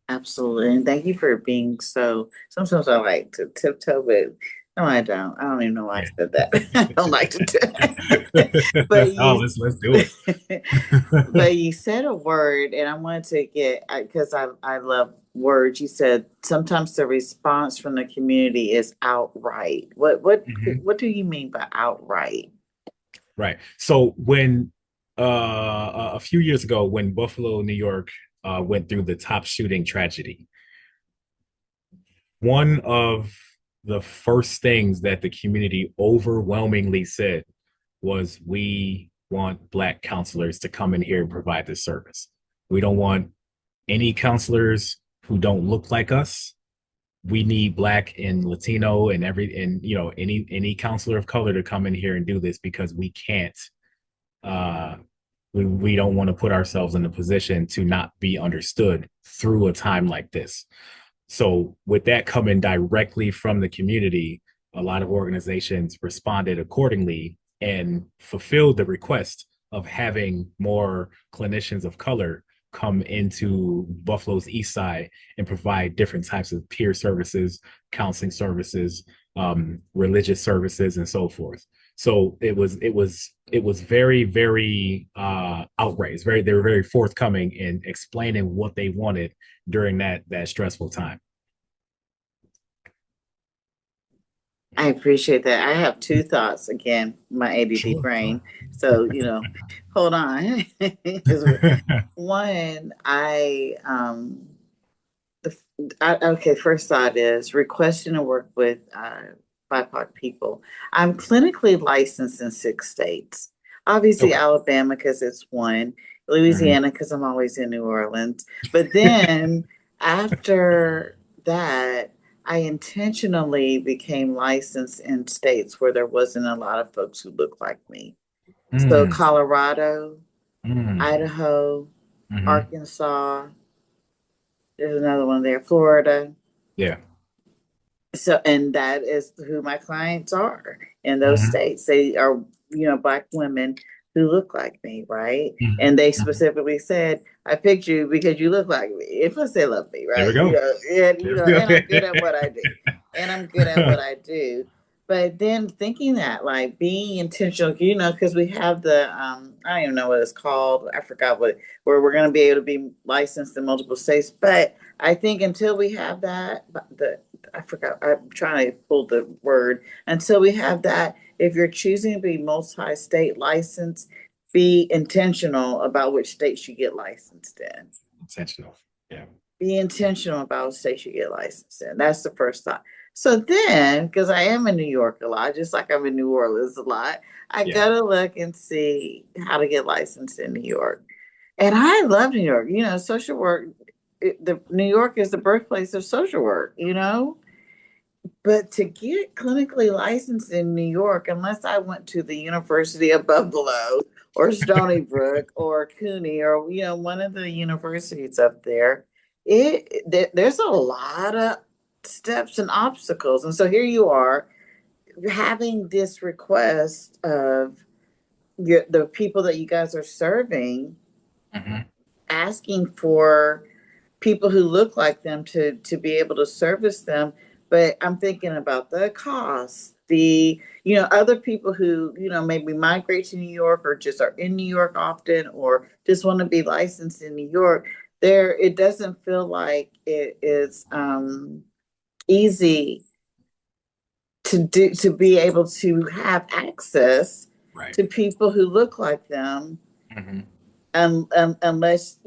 Absolutely. And thank you for being so. Sometimes I like to tiptoe, but no, I don't. I don't even know why I said that. I don't like to do it. But Oh, you, let's do it. but you said a word, and I wanted to get because I love words. You said sometimes the response from the community is outright. Mhm. What do you mean by outright? Right. So when a few years ago, when Buffalo, New York, went through the top shooting tragedy, one of the first things that the community overwhelmingly said was, "We want Black counselors to come in here and provide this service. We don't want any counselors who don't look like us. We need Black and Latino and any counselor of color to come in here and do this because we can't uh, we don't want to put ourselves in a position to not be understood through a time like this." So, with that coming directly from the community, a lot of organizations responded accordingly and fulfilled the request of having more clinicians of color come into Buffalo's East Side and provide different types of peer services, counseling services, religious services, and so forth. So it was very outright. They were very forthcoming in explaining what they wanted during that stressful time. I appreciate that. I have two thoughts again, my ADD Sure, brain. sure. So, hold on. 'Cause one, okay, first thought is requesting to work with BIPOC people. I'm clinically licensed in 6 states. Obviously, Okay. Alabama because it's one, Mhm. Louisiana because I'm always in New Orleans. But then after that, I intentionally became licensed in states where there wasn't a lot of folks who looked like me. So Mm, Colorado, mm, Idaho, Hmm. Arkansas. There's another one there, Florida. Yeah. So, and that is who my clients are in those Hmm. states. They are, Black women who look like me, right? Hmm. And they Hmm. specifically said, I picked you because you look like me. If I say love me, There we right? go. There we And I'm good at go. what I do. And I'm good at what I do. But then thinking that, like being intentional, because we have I don't even know what it's called. I forgot where we're going to be able to be licensed in multiple states. But I think until we have that, I forgot, I'm trying to pull the word. Until we have that, if you're choosing to be multi-state licensed, be intentional about which states you get licensed in. Intentional. Yeah. Be intentional about what states you get licensed in. That's the first thought. So then, because I am in New York a lot, just like I'm in New Orleans a lot, I Yeah. gotta look and see how to get licensed in New York. And I love New York. Social work. The New York is the birthplace of social work. But to get clinically licensed in New York, unless I went to the University of Buffalo or Stony Brook or CUNY or one of the universities up there, there's a lot of steps and obstacles. And so here you are having this request of the people that you guys are serving, Hmm. asking for people who look like them to be able to service them. But I'm thinking about the cost, the other people who maybe migrate to New York or just are in New York often or just want to be licensed in New York. There, it doesn't feel like it is easy to be able to have access Right. to people who look like them, Hmm. unless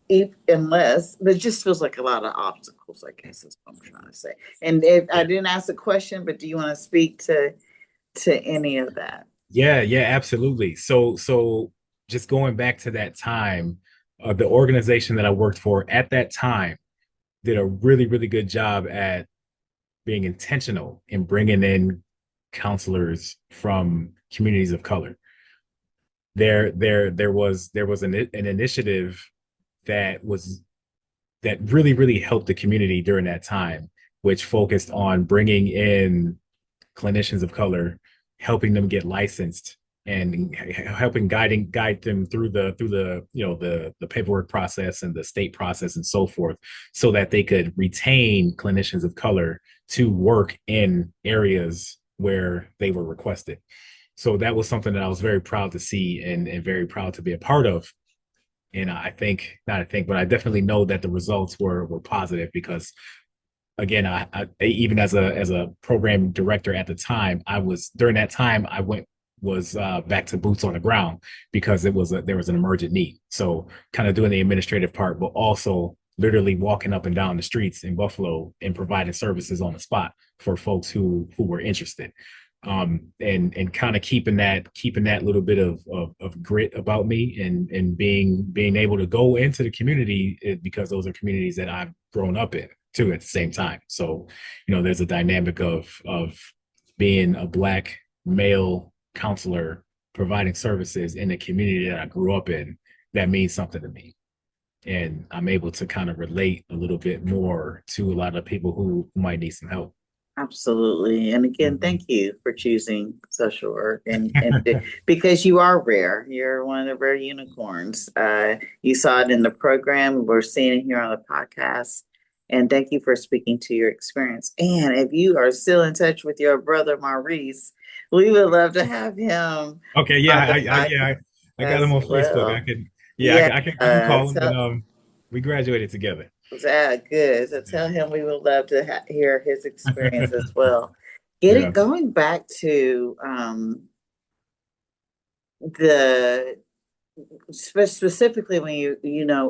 but it just feels like a lot of obstacles, I guess is what I'm trying to say. And if I Yeah. didn't ask a question, but do you want to speak to any of that? Yeah. Yeah. Absolutely. So just going back to that time, the organization that I worked for at that time did a really, really good job at being intentional in bringing in counselors from communities of color. There was an initiative that was that really, really helped the community during that time, which focused on bringing in clinicians of color, helping them get licensed and helping guide them through the the paperwork process and the state process and so forth, so that they could retain clinicians of color to work in areas where they were requested. So that was something that I was very proud to see and very proud to be a part of. And I think, not I think, but I definitely know that the results were positive because again, I even as a program director at the time, I was during that time I went was back to boots on the ground because there was an emergent need. So kind of doing the administrative part, but also literally walking up and down the streets in Buffalo and providing services on the spot for folks who were interested. And kind of keeping that little bit of grit about me and being able to go into the community because those are communities that I've grown up in too at the same time. So, there's a dynamic of being a Black male counselor providing services in the community that I grew up in. That means something to me. And I'm able to kind of relate a little bit more to a lot of people who might need some help. Absolutely. And again, Mhm. thank you for choosing social work and because you are rare. You're one of the rare unicorns. You saw it in the program. We're seeing it here on the podcast. And thank you for speaking to your experience. And if you are still in touch with your brother Maurice, we would love to have him Okay, yeah, on the yeah, podcast I got him as on Facebook. well. Yeah, Yeah. I can call him, and So we graduated together. good. So tell him we would love to hear his experience as well. Yeah. Going back to the specifically when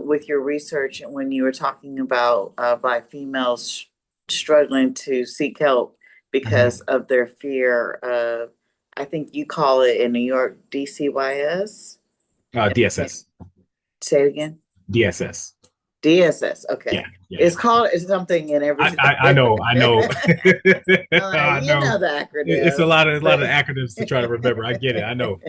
with your research and when you were talking about Black females struggling to seek help because Mhm. of their fear of, I think you call it in New York, DCYS. DSS, Say it again. DSS. DSS. Yeah, Okay. yeah, It's yeah. called it's something in every I know, I know. I you know. know the It's a acronyms, lot of but acronyms to try to remember. I get it. I know.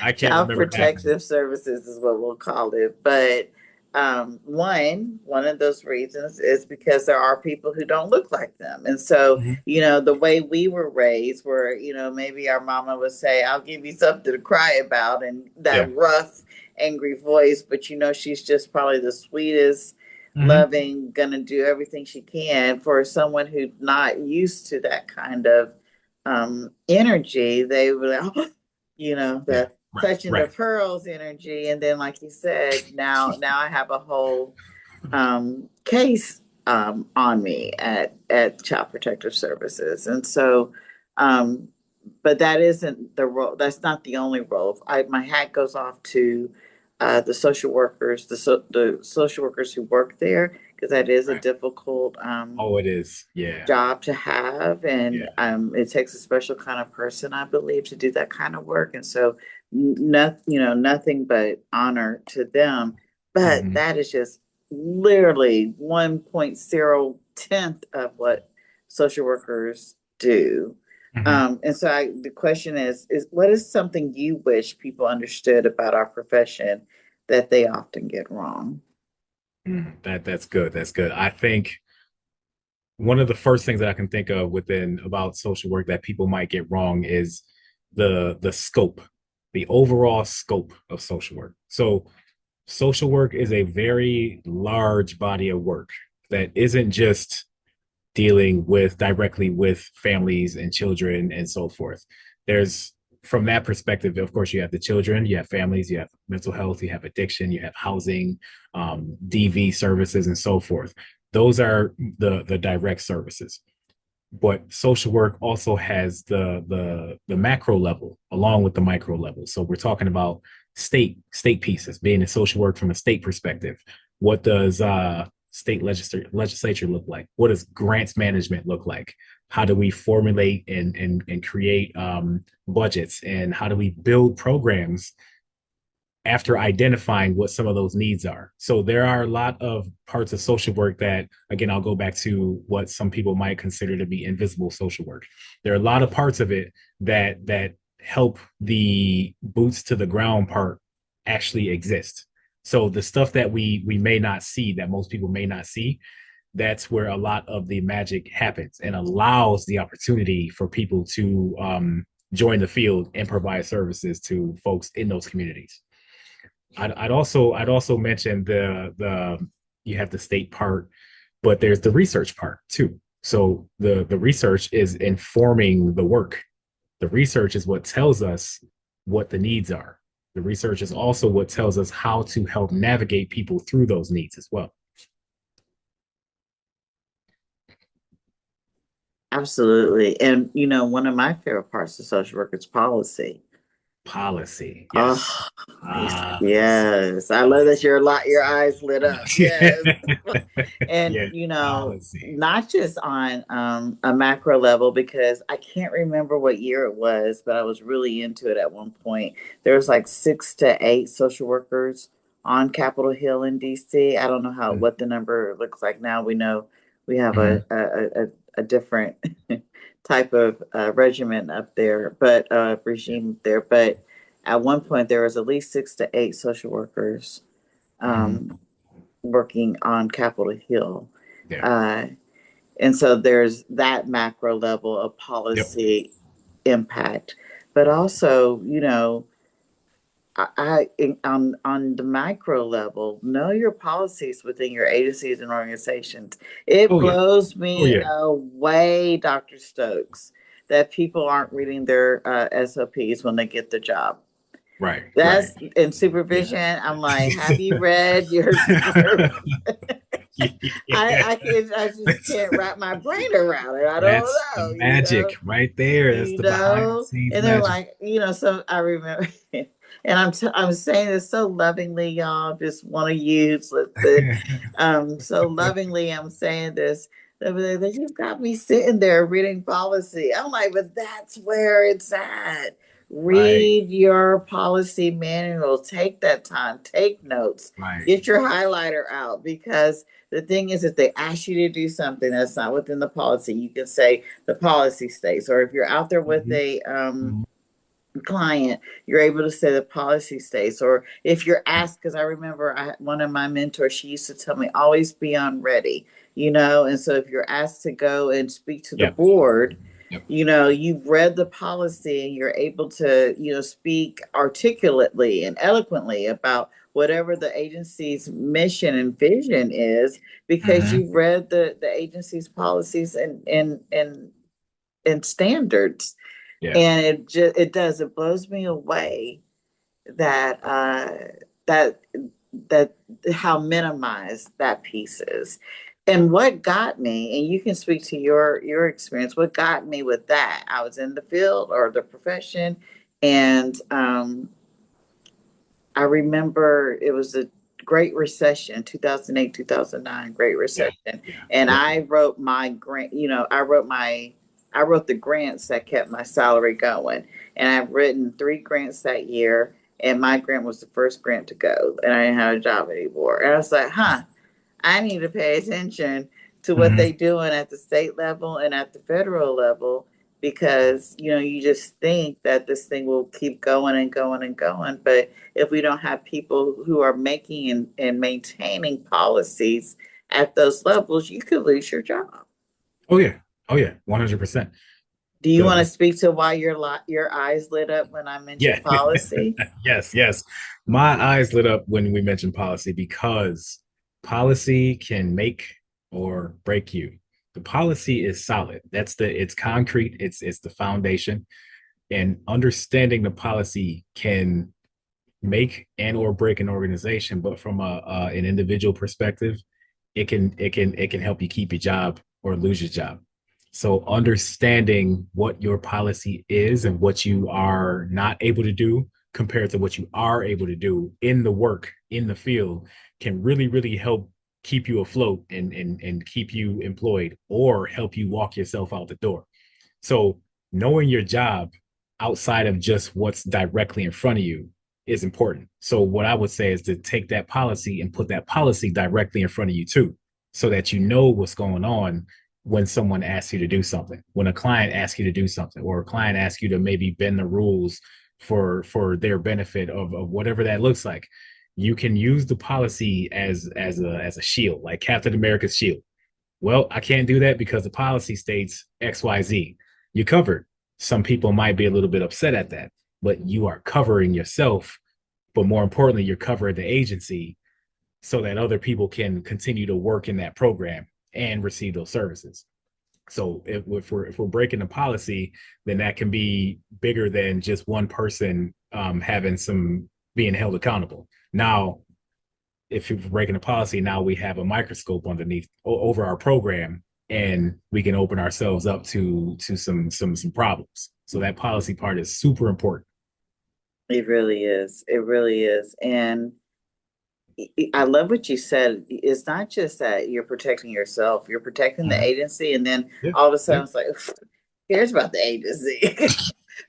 I can't Child remember acronyms. Protective Services is what we'll call it. But one of those reasons is because there are people who don't look like them. And so, Mhm. the way we were raised, where, maybe our mama would say, I'll give you something to cry about, and Yeah. that rough, angry voice, but she's just probably the sweetest, Hmm. loving, gonna do everything she can. For someone who's not used to that kind of energy, they were like, oh, Yeah. the Right. touching the Right. pearls energy. And then, like you said, now I have a whole case on me at Child Protective Services. And so, um, but that isn't the role. That's not the only role. My hat goes off to the social workers, the social workers who work there, because that is a Right. difficult Oh, it is. Yeah. job to have, and Yeah. it takes a special kind of person, I believe, to do that kind of work. And so, nothing but honor to them. But Hmm. that is just literally 1.0 tenth of what social workers do. Hmm. And so, the question is what is something you wish people understood about our profession that they often get wrong? That's good. That's good. I think one of the first things that I can think of within about social work that people might get wrong is the scope, the overall scope of social work. So social work is a very large body of work that isn't just dealing with directly with families and children and so forth. There's from that perspective, of course, you have the children, you have families, you have mental health, you have addiction, you have housing, DV services, and so forth. Those are the direct services. But social work also has the macro level along with the micro level. So we're talking about state pieces, being in social work from a state perspective. What does state legislature look like? What does grants management look like? How do we formulate and create budgets? And how do we build programs after identifying what some of those needs are? So there are a lot of parts of social work that, again, I'll go back to what some people might consider to be invisible social work. There are a lot of parts of it that help the boots to the ground part actually exist. So the stuff that we may not see, that most people may not see, that's where a lot of the magic happens and allows the opportunity for people to join the field and provide services to folks in those communities. I'd also mention the you have the state part, but there's the research part too. So the research is informing the work. The research is what tells us what the needs are. The research is also what tells us how to help navigate people through those needs as well. Absolutely. And one of my favorite parts of social work is policy. Policy, yes. Oh, Policy. yes. I love that your eyes lit up. Yes. And Yeah, policy. not just on a macro level, because I can't remember what year it was, but I was really into it at one point. There was like 6 to 8 social workers on Capitol Hill in DC. I don't know what the number looks like now. We know we have Mhm. a different type of regiment up there, but Yeah. regime there. But at one point, there was at least 6 to 8 social workers Mhm. um, working on Capitol Hill. Yeah. Uh, and so there's that macro level of Yep. policy impact. But also, on the micro level, know your policies within your agencies and organizations. It Oh yeah. blows Oh me yeah. away, Dr. Stokes, that people aren't reading their SOPs when they get the job. Right. Right. That's in Yeah. supervision. I'm like, have you read your Yeah. I just can't wrap my brain around it. I don't That's the know, magic right there. That's the behind the scenes and they're magic. like, so I remember, and I'm saying this so lovingly, y'all. Just want to use so lovingly. I'm saying this. They just got me sitting there reading policy. I'm like, but that's where it's at. Right. Read your policy manual. Take that time. Take notes. Right. Get your highlighter out, because the thing is, if they ask you to do something that's not within the policy, you can say the policy states. Or if you're out there with Mhm. a Mhm. client, you're able to say the policy states. Or if you're asked, because I remember one of my mentors, she used to tell me, always be on ready, and so if you're asked to go and speak to the Yep. board, Yep. you've read the policy and you're able to, speak articulately and eloquently about whatever the agency's mission and vision is, because Mhm. you've read the agency's policies and standards. Yeah. And it blows me away that that that how minimized that piece is. And what got me, and you can speak to your experience, what got me with that, I was in the field or the profession, and I remember it was a Great Recession, 2008, 2009, Great Yeah. Recession. Yeah. And I Definitely. wrote my grant, I wrote the grants that kept my salary going. And I've written 3 grants that year. And my grant was the first grant to go. And I didn't have a job anymore. And I was like, I need to pay attention to what Mhm. they doing at the state level and at the federal level, because you just think that this thing will keep going and going and going, but if we don't have people who are making and maintaining policies at those levels, you could lose your job. Oh yeah. Oh yeah. 100%. Do you want to The speak to why your eyes lit up when I Yeah. mentioned policy? Yes. Yes. My eyes lit up when we mentioned policy because policy can make or break you. The policy is solid. It's concrete. It's the foundation, and understanding the policy can make and or break an organization. But from an individual perspective, it can help you keep your job or lose your job. So understanding what your policy is and what you are not able to do compared to what you are able to do in the work in the field can really help keep you afloat and keep you employed or help you walk yourself out the door. So knowing your job outside of just what's directly in front of you is important. So what I would say is to take that policy and put that policy directly in front of you too, so that you know what's going on when someone asks you to do something, when a client asks you to do something, or a client asks you to maybe bend the rules for their benefit of whatever that looks like. You can use the policy as a shield, like Captain America's shield. Well, I can't do that because the policy states XYZ. You covered. Some people might be a little bit upset at that, but you are covering yourself. But more importantly, you're covering the agency so that other people can continue to work in that program and receive those services. So if we're breaking the policy, then that can be bigger than just one person having some being held accountable. Now, if you're breaking a policy, now we have a microscope underneath over our program, and we can open ourselves up to some problems. So that policy part is super important. It really is. It really is. And I love what you said. It's not just that you're protecting yourself, you're protecting the Mhm. agency, and then Yeah, all of a sudden yeah. it's like, who cares about the agency?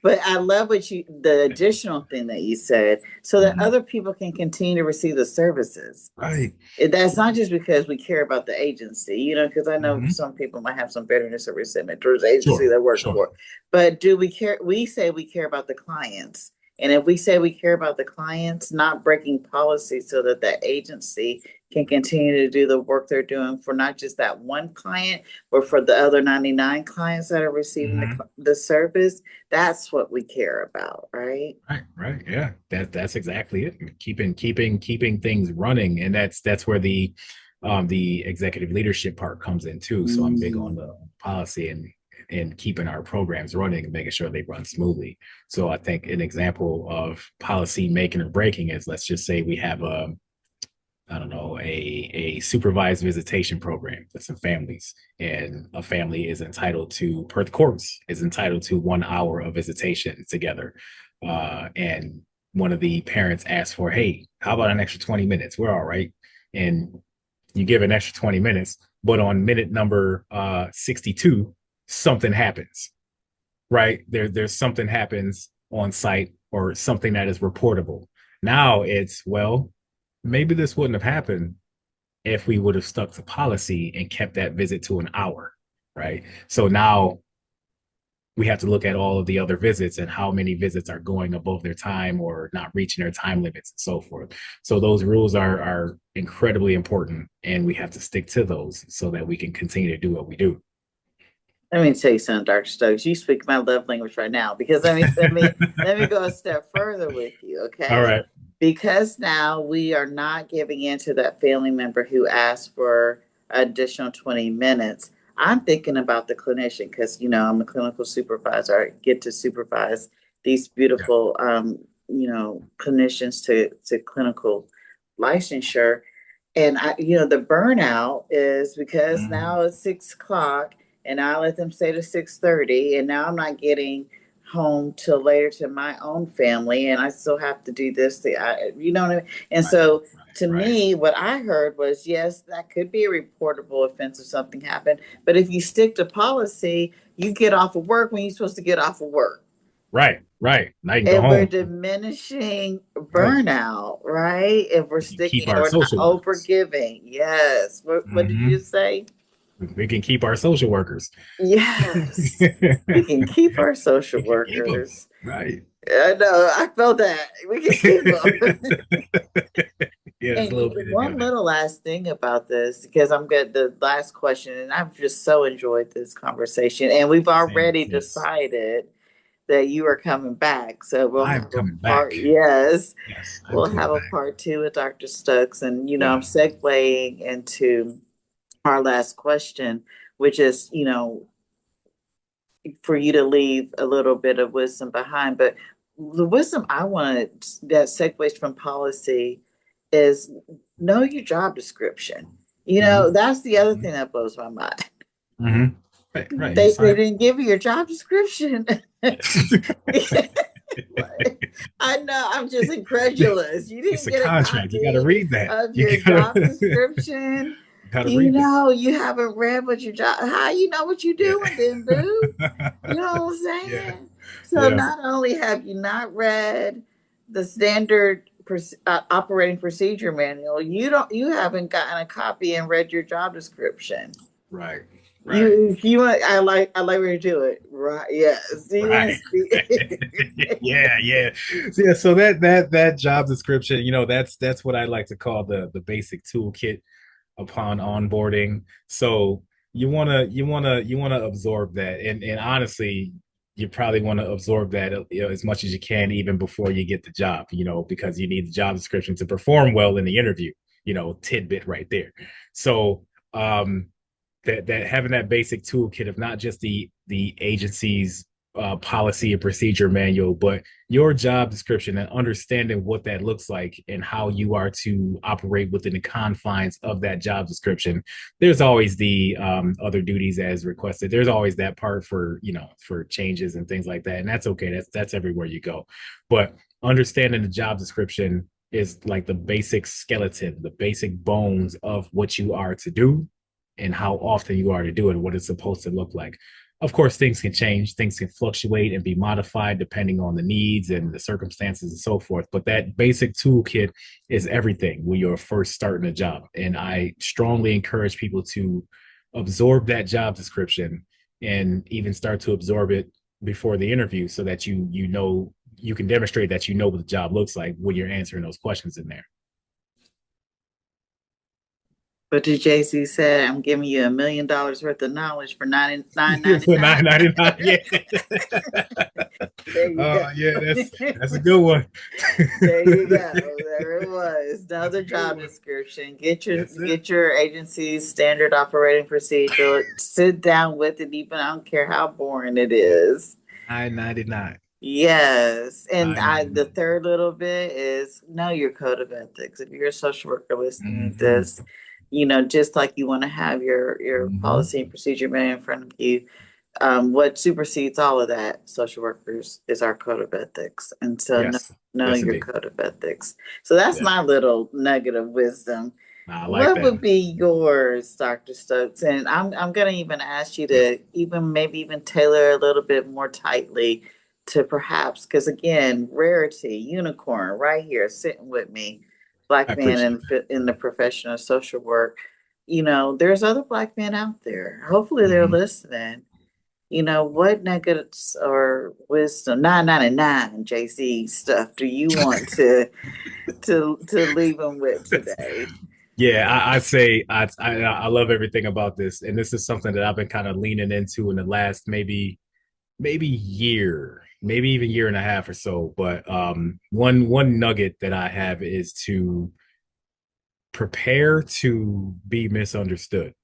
But I love the additional thing that you said, so that Mhm. other people can continue to receive the services. Right. That's not just because we care about the agency, because I know Mhm. some people might have some bitterness or resentment towards the agency Sure, they work sure. for. But do we care? We say we care about the clients. And if we say we care about the clients, not breaking policy so that that agency can continue to do the work they're doing for not just that one client, but for the other 99 clients that are receiving Mhm. the service, that's what we care about, right? Right, right. Yeah. That's exactly it. Keeping things running. And that's where the executive leadership part comes in too. So I'm big on Mm. the policy and keeping our programs running and making sure they run smoothly. So I think an example of policy making or breaking is, let's just say we have a I don't know, a supervised visitation program for some families. And a family is entitled to, per the courts, is entitled to 1 hour of visitation together. And one of the parents asked for, hey, how about an extra 20 minutes? We're all right. And you give an extra 20 minutes, but on minute number 62, something happens, right? There's something happens on site or something that is reportable. Now it's, well, maybe this wouldn't have happened if we would have stuck to policy and kept that visit to an hour, right? So now we have to look at all of the other visits and how many visits are going above their time or not reaching their time limits and so forth. So those rules are incredibly important, and we have to stick to those so that we can continue to do what we do. Let me tell you something, Dr. Stokes. You speak my love language right now because let me go a step further with you, All okay? right. Because now we are not giving in to that family member who asked for additional 20 minutes. I'm thinking about the clinician because I'm a clinical supervisor. I get to supervise these Yeah. beautiful clinicians to clinical licensure. And the burnout is because Mhm. now it's 6 o'clock and I let them stay to 6:30, and now I'm not getting home till later to my own family, and I still have to do this. You know what I mean? And Right, so, to right, right. me, what I heard was yes, that could be a reportable offense if something happened, but if you stick to policy, you get off of work when you're supposed to get off of work. Right, right. Now you can go And we're home. diminishing Right. burnout, right? If we're We can keep sticking, our we're not social workers. overgiving. Yes. What did you Hmm. just say? We can keep our social workers. Yes. We can keep our social We can keep them. workers. Right. I know. I felt that. We can keep them. Yeah, there's a And little bit in there. one little last thing about this, because I'm good. The last question, and I've just so enjoyed this conversation. And we've Same, already yes. decided that you are coming back. So we'll I'm have a coming part, back. yes, Yes, I'm we'll coming have a back. part two with Dr. Stokes. And, I'm Yeah. segueing into our last question, which is, for you to leave a little bit of wisdom behind. But the wisdom I wanted that segues from policy is know your job description. Hmm. That's the other Hmm. thing that blows my mind. Hmm. Right, right. You They sign. didn't give you your job description. I know, I'm just incredulous. You It's didn't a get a contract. You got to copy read that. of You your job gotta, description. you gotta read that. You haven't read what your job, how you know what you're Yeah. doing then, boo? You know what I'm Yeah. saying? So Yeah. not only have you not read the standard operating procedure manual, you haven't gotten a copy and read your job description. Right. Right. You want I like where you do it. Right. Yes. Do you want to Right. speak? Yeah, yeah. So, yeah, so that job description, that's what I like to call the basic toolkit upon onboarding. So you wanna absorb that, and honestly, you probably want to absorb that, as much as you can even before you get the job, because you need the job description to perform well in the interview. Tidbit right there. So that having that basic toolkit of not just the agency's policy and procedure manual, but your job description and understanding what that looks like and how you are to operate within the confines of that job description. There's always the other duties as requested. There's always that part for changes and things like that, and that's okay. That's everywhere you go. But understanding the job description is like the basic skeleton, the basic bones of what you are to do and how often you are to do it, what it's supposed to look like. Of course, things can change, things can fluctuate and be modified depending on the needs and the circumstances and so forth. But that basic toolkit is everything when you're first starting a job. And I strongly encourage people to absorb that job description and even start to absorb it before the interview so that you can demonstrate that you know what the job looks like when you're answering those questions in there. But the Jay-Z said, I'm giving you $1 million worth of knowledge for 99.99. For 9.99, yeah. There you go. Yeah, that's a good one. There you go. There it was. That's a Another good job one. description. Get your That's it. get your agency's standard operating procedure. Sit down with it, even I don't care how boring it is. 9.99. Yes. And the 9.99. third little bit is know your code of ethics. If you're a social worker listening to Mm-hmm. this, just like you want to have your Mm-hmm. policy and procedure manual in front of you, what supersedes all of that, social workers, is our code of ethics. And so Yes. know Yes, your indeed. code of ethics. So that's Yeah. my little nugget of wisdom. I like What that. would be yours, Dr. Stokes? And I'm gonna even ask you to even maybe even tailor a little bit more tightly to perhaps, because again, rarity, unicorn, right here sitting with me, I black man appreciate in the profession of social work. There's other black men out there. Hopefully, that. they're listening. What nuggets or wisdom, 999 JC stuff do you want to leave them with today? Yeah, I say I love everything about this, and this is something that I've been kind of leaning into in the last maybe year, maybe even year and a half or so. But one nugget that I have is to prepare to be misunderstood.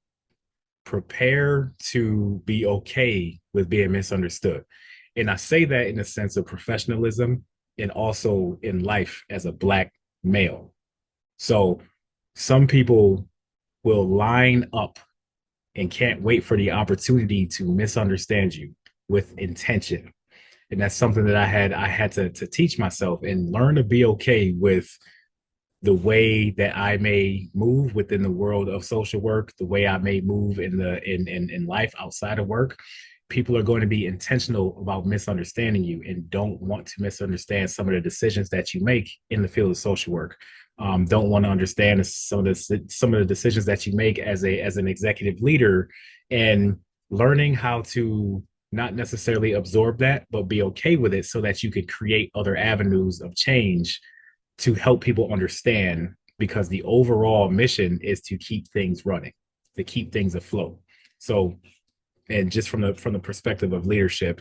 Prepare to be okay with being misunderstood. And I say that in a sense of professionalism and also in life as a black male. So some people will line up and can't wait for the opportunity to misunderstand you with intention. And that's something that I had to teach myself and learn to be okay with the way that I may move within the world of social work, the way I may move in life outside of work. People are going to be intentional about misunderstanding you and don't want to misunderstand some of the decisions that you make in the field of social work. Don't want to understand some of the decisions that you make as an executive leader, and learning how to not necessarily absorb that, but be okay with it so that you could create other avenues of change to help people understand, because the overall mission is to keep things running, to keep things afloat. So, and just from the perspective of leadership,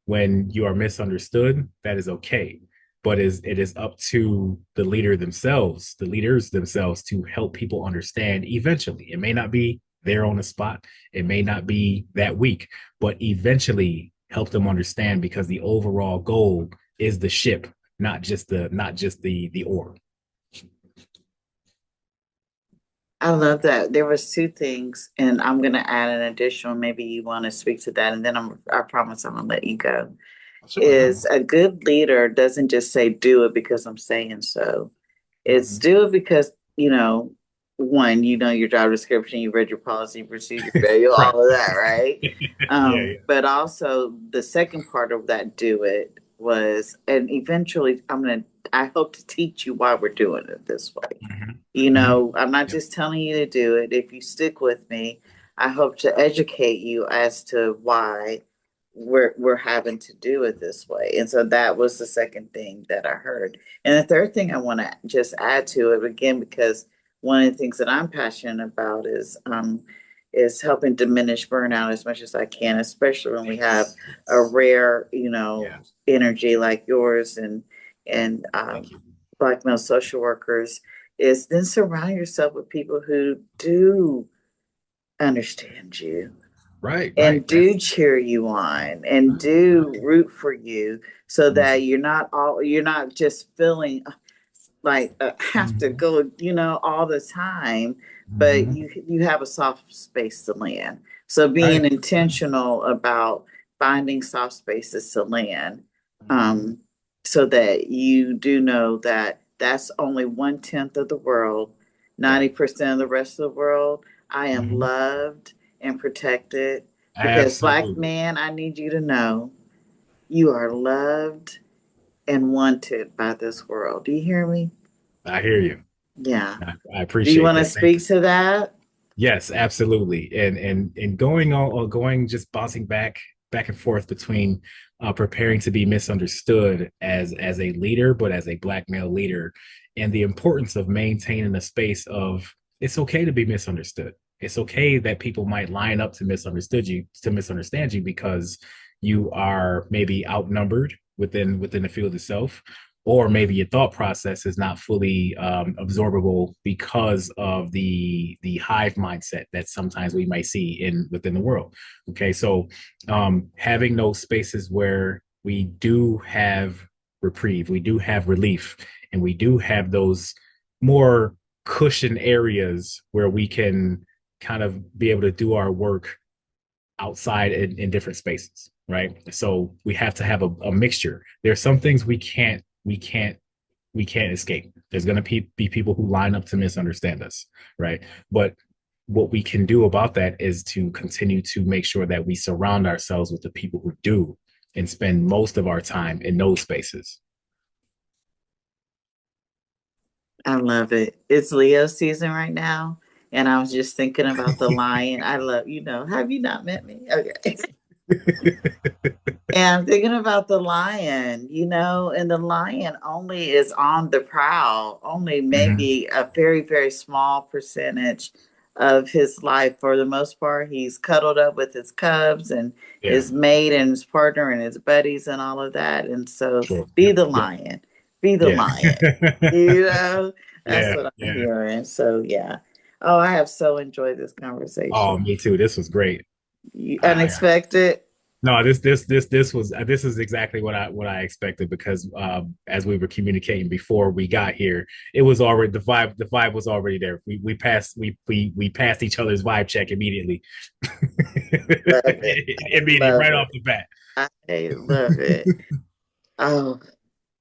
when you are misunderstood, that is okay. But it is up to the leaders themselves to help people understand eventually. It may not be there on the spot, it may not be that week, but eventually help them understand, because the overall goal is the ship, not just the oar. I love that. There was two things, and I'm going to add an additional. Maybe you want to speak to that, and then I promise I'm going to let you go. Sure, Is no. a good leader doesn't just say do it because I'm saying so. It's Mhm. do it because, one, your job description, you read your policy, procedure manual, Right. all of that, right? Yeah, yeah. But also the second part of that do it was, and eventually I hope to teach you why we're doing it this way. Mhm. Mhm. I'm not Yep. just telling you to do it. If you stick with me, I hope to educate you as to why we're having to do it this way. And so that was the second thing that I heard. And the third thing I want to just add to it again, because one of the things that I'm passionate about is helping diminish burnout as much as I can, especially when we have Yes. a Yes. rare, Yeah. energy like yours and Thank you. Black male social workers, is then surround yourself with people who do understand you Right. Right. and do That's cheer you on and do right. root for you so that Mhm. you're not just feeling like have to Mhm. go, all the time, but Mhm. you have a soft space to land. So being Right. intentional about finding soft spaces to land, Mhm. um, so that you do know that that's only 1/10 of the world, Yeah. 90% of the rest of the world. I am Mhm. loved and protected because black Absolutely. man, I need you to know you are loved and wanted by this world. Do you hear me? I hear you. Yeah. I Do you appreciate want to that. Thank speak you. to that? Yes, absolutely. And going on, or going, just bouncing back and forth between preparing to be misunderstood as a leader, but as a black male leader, and the importance of maintaining a space of, it's okay to be misunderstood. It's okay that people might line up to misunderstand you, because you are maybe outnumbered within the field itself, or maybe your thought process is not fully absorbable because of the hive mindset that sometimes we might see in within the world. Okay, so having those spaces where we do have reprieve, we do have relief, and we do have those more cushion areas where we can kind of be able to do our work outside in different spaces, right? So we have to have a mixture. There's some things we can't escape. There's going to be people who line up to misunderstand us, right? But what we can do about that is to continue to make sure that we surround ourselves with the people who do and spend most of our time in those spaces. I love it. It's Leo season right now. And I was just thinking about the lion. I love, have you not met me? Okay. And I'm thinking about the lion, and the lion only is on the prowl, only Mhm. maybe a very, very small percentage of his life. For the most part, he's cuddled up with his cubs and Yeah, his mate and his partner and his buddies and all of that. And so sure. be Yep, the yep. lion, be the Yeah. lion, you know, that's Yeah, what I'm yeah. hearing. So, yeah. Oh, I have so enjoyed this Oh, conversation. me too. This was great. I Unexpected. No, this was exactly what I expected because as we were communicating before we got here, it was already the vibe was already there. We passed each other's vibe check immediately. Love it. I Immediate love right it. off the bat. I love it. Oh,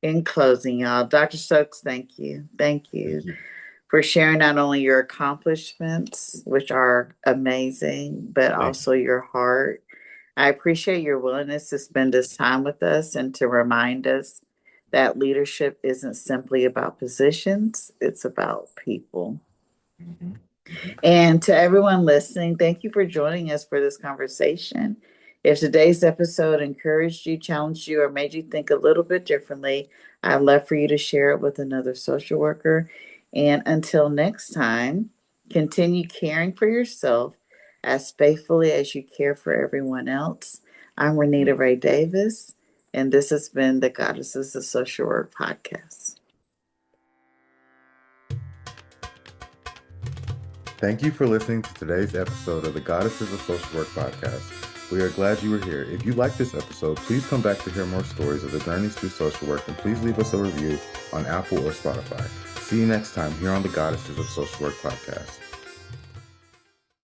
in closing, y'all, Dr. Stokes, thank you. Thank Thank you you. for sharing not only your accomplishments, which are amazing, but Thank also your heart. I appreciate your willingness to spend this time with us and to remind us that leadership isn't simply about positions, it's about people. you. Mhm. And to everyone listening, thank you for joining us for this conversation. If today's episode encouraged you, challenged you, or made you think a little bit differently, I'd love for you to share it with another social worker. And until next time, continue caring for yourself as faithfully as you care for everyone else. I'm Renita Ray Davis, and this has been the Goddesses of Social Work podcast. Thank you for listening to today's episode of the Goddesses of Social Work podcast. We are glad you were here. If you like this episode, please come back to hear more stories of the journeys through social work, and please leave us a review on Apple or Spotify. See you next time here on the Goddesses of Social Work podcast.